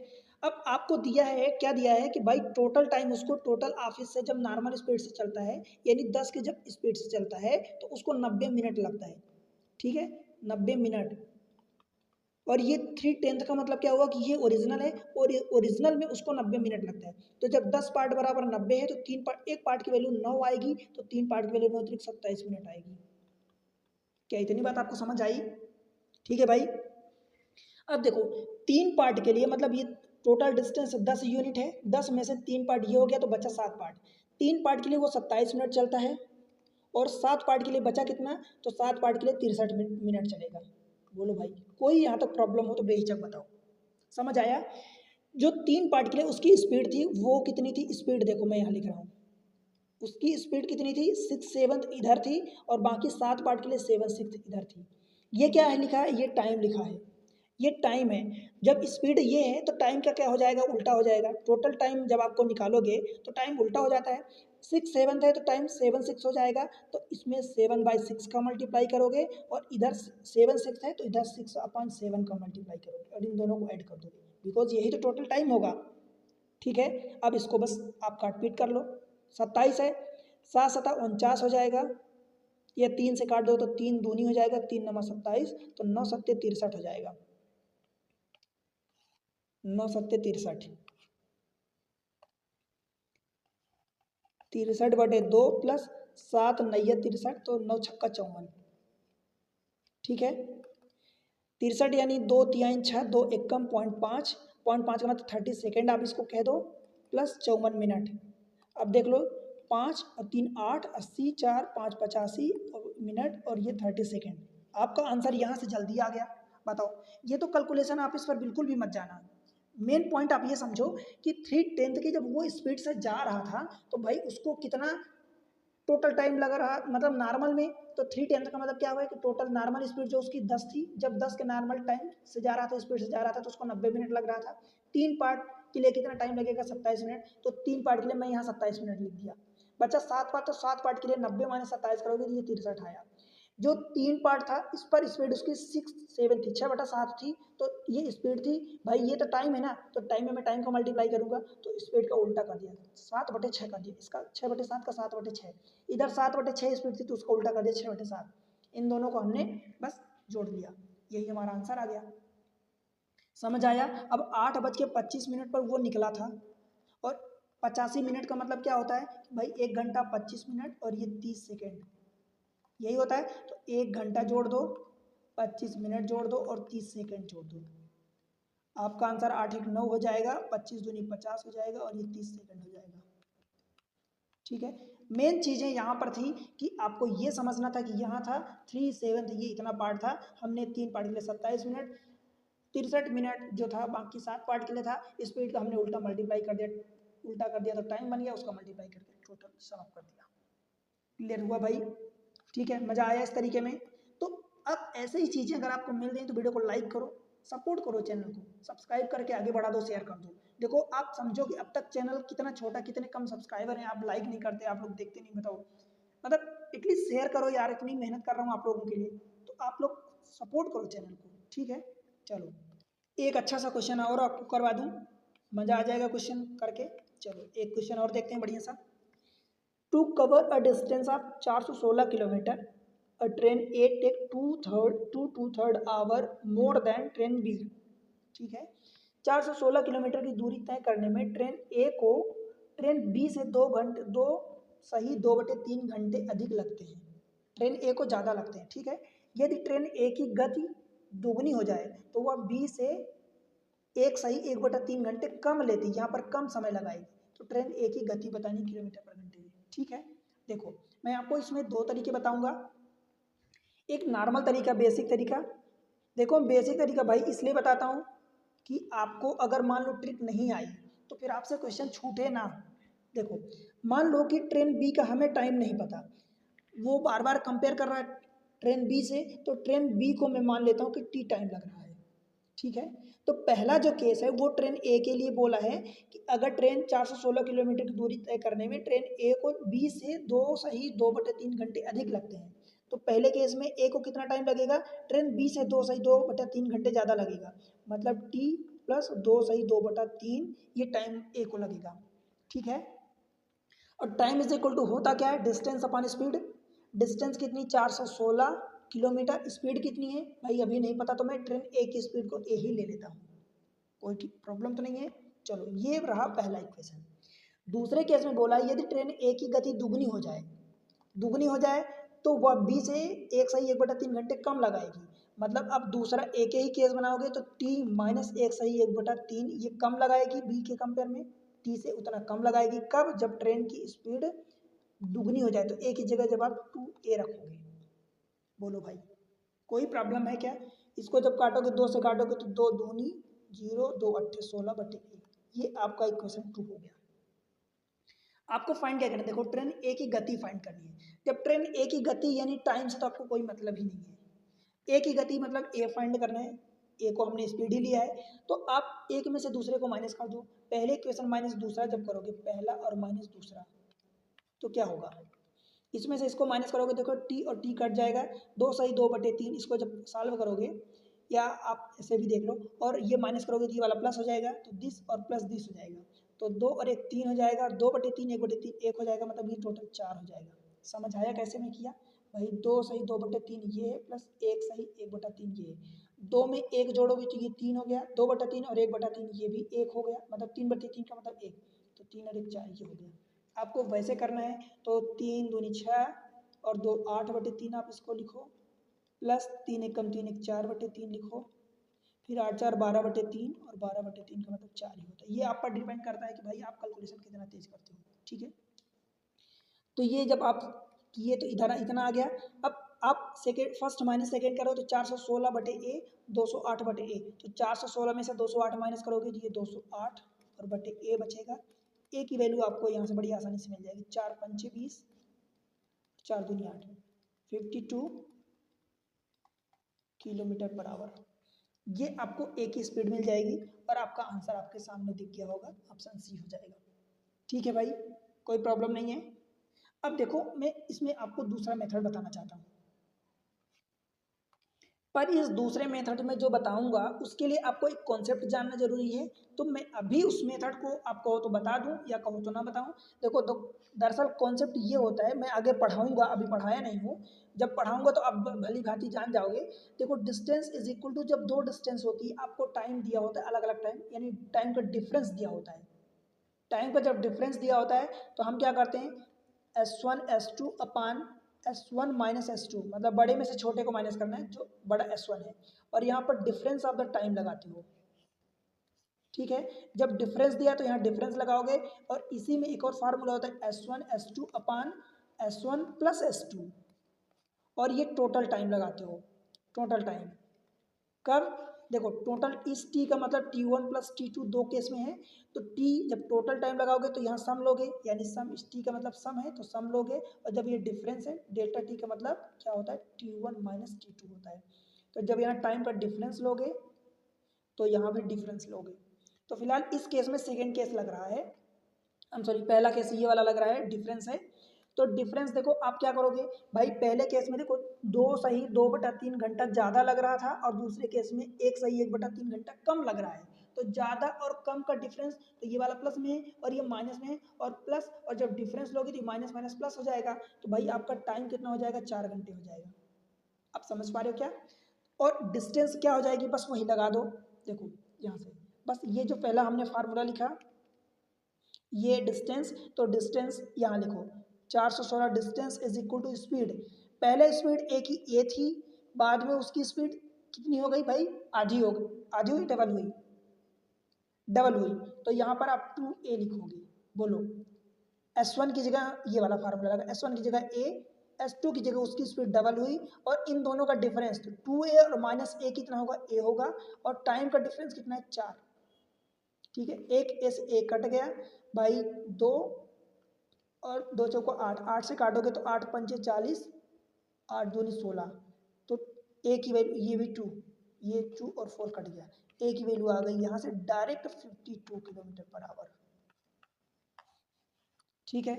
अब आपको दिया है, क्या दिया है कि भाई टोटल टाइम उसको टोटल ऑफिस से जब नॉर्मल स्पीड से चलता है यानी 10 के जब स्पीड से चलता है तो उसको 90 मिनट लगता है, ठीक है, 90 मिनट। और ये 3/10 का मतलब क्या हुआ कि ये ओरिजिनल है और ओरिजिनल में उसको 90 मिनट लगता है, तो जब 10 पार्ट बराबर 90 है तो 3 पार्ट, एक पार्ट की वैल्यू 9 आएगी, तो 3 पार्ट की वैल्यू 9 3 27 मिनट आएगी, क्या इतनी बात आपको समझ आई? ठीक है भाई। अब देखो 3 पार्ट के लिए मतलब ये टोटल डिस्टेंस 10 यूनिट है, 10 में से 3 पार्ट ये हो गया तो बचा 7 पार्ट। 3 पार्ट के लिए वो 27 मिनट चलता है और 7 पार्ट के लिए बचा कितना, तो 7 पार्ट के लिए 63 मिनट चलेगा। बोलो भाई, कोई यहाँ तक प्रॉब्लम हो तो बेहिचक बताओ। समझ आया? जो 3 पार्ट के लिए उसकी स्पीड थी वो कितनी थी, स्पीड देखो मैं यहाँ लिख रहा हूँ, उसकी स्पीड कितनी थी, 6/7 इधर थी और बाकी 7 पार्ट के लिए 7/6 इधर थी। ये क्या है लिखा है, ये टाइम लिखा है, ये टाइम है। जब स्पीड ये है तो टाइम का क्या हो जाएगा, उल्टा हो जाएगा। टोटल टाइम जब आपको निकालोगे तो टाइम उल्टा हो जाता है। 6/7 है तो टाइम 7/6 हो जाएगा, तो इसमें 7/6 का मल्टीप्लाई करोगे और इधर 7/6 है तो इधर 6/7 का मल्टीप्लाई करोगे और इन दोनों को ऐड कर दोगे, बिकॉज यही तो टोटल टाइम होगा। ठीक है, अब इसको बस आप काट पीट कर लो। 27 है, 7×7 = 49 हो जाएगा। ये 3 से काट दो तो 3 दूनी हो जाएगा, 3×9 = 27, तो 9×7 = 63 हो जाएगा। 9×7 = 63, 63/2 प्लस 7×9 = 63, तो 9×6 = 54। ठीक है, 63 यानी 2×3 = 6, 2 × 1 = 0.5, 0.5 का मतलब 30 सेकेंड आप इसको कह दो, प्लस 54 मिनट। अब देख लो, 5 और 3 8, 80, 4 5 85 मिनट और ये 30 सेकेंड। आपका आंसर यहाँ से जल्दी आ गया। बताओ, ये तो कैलकुलेशन आप इस पर बिल्कुल भी मत जाना। मेन पॉइंट आप ये समझो कि 3/10 की जब वो स्पीड से जा रहा था तो भाई उसको कितना टोटल टाइम लग रहा, मतलब नॉर्मल में तो 3/10 का मतलब क्या हुआ कि टोटल नॉर्मल स्पीड जो उसकी 10 थी, जब 10 के नॉर्मल टाइम से जा रहा था, स्पीड से जा रहा था, तो उसको 90 मिनट लग रहा था। 3 पार्ट के लिए कितना टाइम लगेगा, 27 मिनट, तो 3 पार्ट के लिए मैं यहाँ 27 मिनट लिख दिया। बचा 7 पार्ट, तो 7 पार्ट के लिए 90 - 27 करोगे तो ये 63 आया। जो 3 पार्ट था इस पर स्पीड उसकी 6/7 थी, 6/7 थी, तो ये स्पीड थी। भाई ये तो टाइम है ना, तो टाइम में मैं टाइम को मल्टीप्लाई करूंगा तो स्पीड का उल्टा कर दिया, 7/6 कर दिया, इसका 6/7 का 7/6। इधर 7/6 स्पीड थी तो उसको उल्टा कर दिया 6/7। इन दोनों को हमने बस जोड़ दिया, यही हमारा आंसर आ गया। समझ आया? अब 8:25 पर वो निकला था और 85 मिनट का मतलब क्या होता है भाई, 1 घंटा 25 मिनट और ये 30 सेकेंड, यही होता है। तो 1 घंटा जोड़ दो, 25 मिनट जोड़ दो और 30 सेकेंड जोड़ दो, आपका आंसर 8×1 9 हो जाएगा, 25 दूनी 50 हो जाएगा और ये 30 सेकेंड हो जाएगा। ठीक है, मेन चीज़ें यहाँ पर थी कि आपको ये समझना था कि यहाँ था 3/7 ये इतना पार्ट था, हमने 3 पार्ट के लिए 27 मिनट, 63 मिनट जो था बाकी 7 पार्ट के लिए था, स्पीड का हमने उल्टा मल्टीप्लाई कर दिया, उल्टा कर दिया तो टाइम बन गया, उसका मल्टीप्लाई करके टोटल सम अप कर दिया। क्लियर हुआ भाई? ठीक है, मज़ा आया इस तरीके में? तो अब ऐसे ही चीज़ें अगर आपको मिल रही तो वीडियो को लाइक करो, सपोर्ट करो, चैनल को सब्सक्राइब करके आगे बढ़ा दो, शेयर कर दो। देखो आप समझो कि अब तक चैनल कितना छोटा, कितने कम सब्सक्राइबर हैं, आप लाइक नहीं करते, आप लोग देखते नहीं, बताओ। मतलब एटलीस्ट शेयर करो यार, इतनी मेहनत कर रहा हूँ आप लोगों के लिए, तो आप लोग सपोर्ट करो चैनल को। ठीक है, चलो एक अच्छा सा क्वेश्चन और आपको करवा दूँ, मज़ा आ जाएगा क्वेश्चन करके। चलो एक क्वेश्चन और देखते हैं बढ़िया सा। To cover a distance of 416 kilometre, a train A take two third hour more than train B। ठीक है, 416 किलोमीटर की दूरी तय करने में ट्रेन ए को ट्रेन बी से 2 घंटे अधिक लगते हैं। ट्रेन ए को ज़्यादा लगते हैं। ठीक है, यदि ट्रेन ए की गति दोगुनी हो जाए तो वह बी से 1 घंटे कम लेती, यहाँ पर कम समय लगाएगी। तो ट्रेन ए की गति बतानी km/घंटे में। ठीक है, देखो मैं आपको इसमें 2 तरीके बताऊंगा, एक नॉर्मल तरीका, बेसिक तरीका। देखो बेसिक तरीका भाई इसलिए बताता हूँ कि आपको अगर मान लो ट्रिक नहीं आई तो फिर आपसे क्वेश्चन छूटे ना। देखो मान लो कि ट्रेन बी का हमें टाइम नहीं पता, वो बार बार कंपेयर कर रहा है ट्रेन बी से, तो ट्रेन बी को मैं मान लेता हूँ कि टी टाइम लग रहा है। ठीक है, तो पहला जो केस है वो ट्रेन ए के लिए बोला है कि अगर ट्रेन 416 किलोमीटर की दूरी तय करने में ट्रेन ए को बी से 2/3 घंटे अधिक लगते हैं, तो पहले केस में ए को कितना टाइम लगेगा, ट्रेन बी से 2/3 घंटे ज़्यादा लगेगा, मतलब टी प्लस 2/3 ये टाइम ए को लगेगा। ठीक है, और टाइम इज इक्वल टू होता क्या है, डिस्टेंस अपॉन स्पीड। डिस्टेंस कितनी, 416 किलोमीटर, स्पीड कितनी है भाई अभी नहीं पता, तो मैं ट्रेन ए की स्पीड को ए ही ले लेता हूँ, कोई प्रॉब्लम तो नहीं है। चलो ये रहा पहला इक्वेशन। दूसरे केस में बोला यदि ट्रेन ए की गति दुगनी हो जाए, दुगनी हो जाए तो वह बी से 1/3 घंटे कम लगाएगी। मतलब अब दूसरा एक ही केस बनाओगे तो टी माइनस 1/3 ये कम लगाएगी बी के कंपेयर में, टी से उतना कम लगाएगी। कब? जब ट्रेन की स्पीड दुगनी हो जाए। तो एक ही जगह जब आप 2a रखोगे। बोलो भाई कोई प्रॉब्लम है क्या? इसको जब काटोगे 2 से काटोगे तो 2 दूनी 0, 2 अट्ठे 16/1। ये आपका इक्वेशन 2 हो गया। आपको फाइंड क्या करना है? देखो ट्रेन ए की गति फाइंड करनी है। जब ट्रेन ए की गति यानी टाइम से तो आपको कोई मतलब ही नहीं है। ए की गति मतलब ए फाइंड करना है। ए को हमने स्पीड ही लिया है तो आप एक में से दूसरे को माइनस कर दो। पहले इक्वेशन माइनस दूसरा जब करोगे, पहला और माइनस दूसरा, तो क्या होगा? इसमें से इसको माइनस करोगे, देखो टी और टी कट जाएगा, 2 सही 2/3। इसको जब सॉल्व करोगे या आप ऐसे भी देख लो, और ये माइनस करोगे तो ये वाला प्लस हो जाएगा, तो दिस और प्लस दिस हो जाएगा। तो 2 और 1 3 हो जाएगा, 2/3 1/3 1 हो जाएगा, मतलब ये टोटल 4 हो जाएगा। समझ आया कैसे मैं किया? भाई 2 सही 2/3 ये है, प्लस 1 सही 1/3 ये है। 2 में 1 जोड़ोगे तो ये 3 हो गया, 2/3 और 1/3 ये भी 1 हो गया, मतलब 3/3 का मतलब 1। तो 3 और 1 4 ये हो गया। आपको वैसे करना है तो 3 दूनी 6 और 2 8/3 आप इसको लिखो, प्लस 3 एकम 3 1 4/3 लिखो, फिर 8 4 12/3 और 12/3 का मतलब 4 ही होता है। ये आप पर डिपेंड करता है कि भाई आप कैलकुलेशन कितना तेज करते हो। ठीक है, तो ये जब आप किए तो इधर इतना आ गया। अब आप सेकेंड फर्स्ट माइनस सेकेंड करो तो 416/a 208/a, तो 416 में से 208 माइनस करोगे तो ये 208 और बटे a बचेगा। a की वैल्यू आपको यहाँ से बड़ी आसानी से मिल जाएगी, 4 पंचे 20, 4 दूनी 8, 52 किलोमीटर पर आवर। ये आपको a की स्पीड मिल जाएगी और आपका आंसर आपके सामने दिख गया होगा, ऑप्शन सी हो जाएगा। ठीक है भाई, कोई प्रॉब्लम नहीं है। अब देखो मैं इसमें आपको दूसरा मेथड बताना चाहता हूँ, पर इस दूसरे मेथड में जो बताऊंगा उसके लिए आपको एक कॉन्सेप्ट जानना जरूरी है। तो मैं अभी उस मेथड को आप कहो तो बता दूं या कहो तो ना बताऊं। देखो दरअसल कॉन्सेप्ट ये होता है, मैं आगे पढ़ाऊंगा, अभी पढ़ाया नहीं हूँ, जब पढ़ाऊंगा तो आप भली भांति जान जाओगे। देखो डिस्टेंस इज इक्वल टू, जब दो डिस्टेंस होती है आपको टाइम दिया होता है अलग अलग टाइम, यानी टाइम का डिफरेंस दिया होता है। टाइम का जब डिफरेंस दिया होता है तो हम क्या करते हैं, S1 S2 अपान S1 माइनस S2, मतलब बड़े में से छोटे को माइनस करना है जो बड़ा S1 है, और यहाँ पर डिफरेंस ऑफ द टाइम लगाते हो। ठीक है, जब डिफरेंस दिया तो यहाँ डिफरेंस लगाओगे, और इसी में एक और फार्मूला होता है S1 S2 अपान S1 प्लस S2, और ये टोटल टाइम लगाते हो। टोटल टाइम कब? देखो टोटल इस टी का मतलब T1 प्लस T2 दो केस में है, तो टी जब टोटल टाइम लगाओगे तो यहाँ सम लोगे, यानी सम इस टी का मतलब सम है तो सम लोगे, और जब ये डिफरेंस है डेल्टा टी का मतलब क्या होता है, T1 माइनस T2 होता है। तो जब यहाँ टाइम का डिफरेंस लोगे तो यहाँ भी डिफरेंस लोगे। तो फिलहाल इस केस में सेकेंड केस लग रहा है, सॉरी पहला केस ये वाला लग रहा है, डिफरेंस है। तो डिफरेंस देखो आप क्या करोगे भाई, पहले केस में देखो 2 सही 2/3 घंटा ज़्यादा लग रहा था, और दूसरे केस में 1 सही 1/3 घंटा कम लग रहा है। तो ज़्यादा और कम का डिफरेंस, तो ये वाला प्लस में है और ये माइनस में है, और प्लस, और जब डिफरेंस लोगे तो माइनस माइनस प्लस हो जाएगा, तो भाई आपका टाइम कितना हो जाएगा, 4 घंटे हो जाएगा। आप समझ पा रहे हो क्या? और डिस्टेंस क्या हो जाएगी, बस वही लगा दो। देखो यहाँ से बस ये जो पहला हमने फार्मूला लिखा ये डिस्टेंस, तो डिस्टेंस यहाँ लिखो 416 distance is equal to speed. पहले स्पीड ए की ए थी, बाद में उसकी स्पीड कितनी हो गई भाई, आधी हो गई, आधी हुई डबल हुई, डबल हुई, तो यहाँ पर आप 2a लिखोगे। बोलो S1 की जगह ये वाला फार्मूला लगा, S1 की जगह a, S2 की जगह उसकी स्पीड डबल हुई, और इन दोनों का डिफरेंस तो 2a और माइनस a कितना होगा, a होगा, और टाइम का डिफरेंस कितना है, 4। ठीक है, एक एस ए कट गया भाई, 2 और 2 चौको 8, 8 से काटोगे तो 8 पंचे 40, 8 दूनी 16, तो ए की वैल्यू ये भी 2, ये 2 और 4 कट गया, ए की वैल्यू आ गई यहाँ से डायरेक्ट 52 किलोमीटर पर आवर। ठीक है,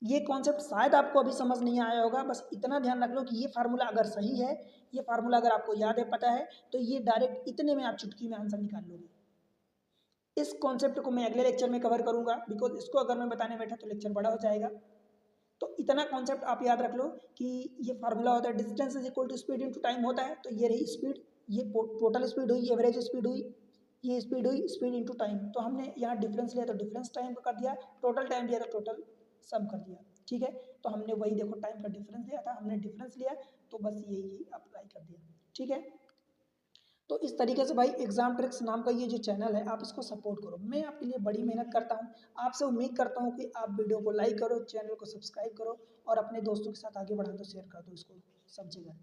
ये कॉन्सेप्ट शायद आपको अभी समझ नहीं आया होगा, बस इतना ध्यान रख लो कि ये फार्मूला अगर सही है, ये फार्मूला अगर आपको याद है पता है, तो ये डायरेक्ट इतने में आप चुटकी में आंसर निकाल लोगे। इस कॉन्सेप्ट को मैं अगले लेक्चर में कवर करूंगा, बिकॉज इसको अगर मैं बताने बैठा तो लेक्चर बड़ा हो जाएगा। तो इतना कॉन्सेप्ट आप याद रख लो कि ये फार्मूला होता है distance is equal to speed into time होता है, तो ये रही स्पीड, ये टोटल स्पीड हुई, एवरेज स्पीड हुई, ये स्पीड हुई, स्पीड इनटू टाइम, तो हमने यहाँ डिफरेंस लिया तो डिफरेंस टाइम का कर दिया, टोटल टाइम दिया तो टोटल सम कर दिया। ठीक है। तो हमने वही देखो टाइम का डिफरेंस लिया था, हमने डिफरेंस लिया तो बस यही अप्लाई कर दिया, ठीक है। तो इस तरीके से भाई एग्जाम ट्रिक्स नाम का ये जो चैनल है आप इसको सपोर्ट करो, मैं आपके लिए बड़ी मेहनत करता हूँ। आपसे उम्मीद करता हूँ कि आप वीडियो को लाइक करो, चैनल को सब्सक्राइब करो और अपने दोस्तों के साथ आगे बढ़ा दो, शेयर कर दो इसको सब जगह,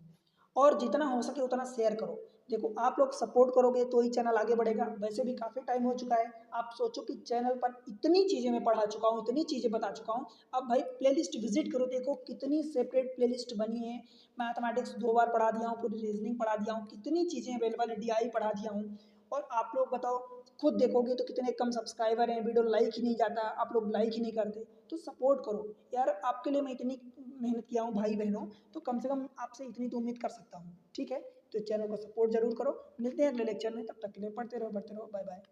और जितना हो सके उतना शेयर करो। देखो आप लोग सपोर्ट करोगे तो ही चैनल आगे बढ़ेगा। वैसे भी काफ़ी टाइम हो चुका है, आप सोचो कि चैनल पर इतनी चीज़ें मैं पढ़ा चुका हूँ, इतनी चीज़ें बता चुका हूँ। अब भाई प्लेलिस्ट विजिट करो, देखो कितनी सेपरेट प्लेलिस्ट बनी है। मैथमेटिक्स 2 बार पढ़ा दिया हूँ, पूरी रीजनिंग पढ़ा दिया हूँ, कितनी चीज़ें अवेलेबल है, डीआई पढ़ा दिया हूँ। और आप लोग बताओ, खुद देखोगे तो कितने कम सब्सक्राइबर हैं, वीडियो लाइक ही नहीं जाता, आप लोग लाइक ही नहीं करते। तो सपोर्ट करो यार, आपके लिए मैं इतनी मेहनत किया हूँ भाई बहनों, तो कम से कम आपसे इतनी तो उम्मीद कर सकता हूँ, ठीक है। तो चैनल को सपोर्ट जरूर करो। मिलते हैं अगले लेक्चर में, तब तक के लिए पढ़ते रहो, बढ़ते रहो, बाय बाय।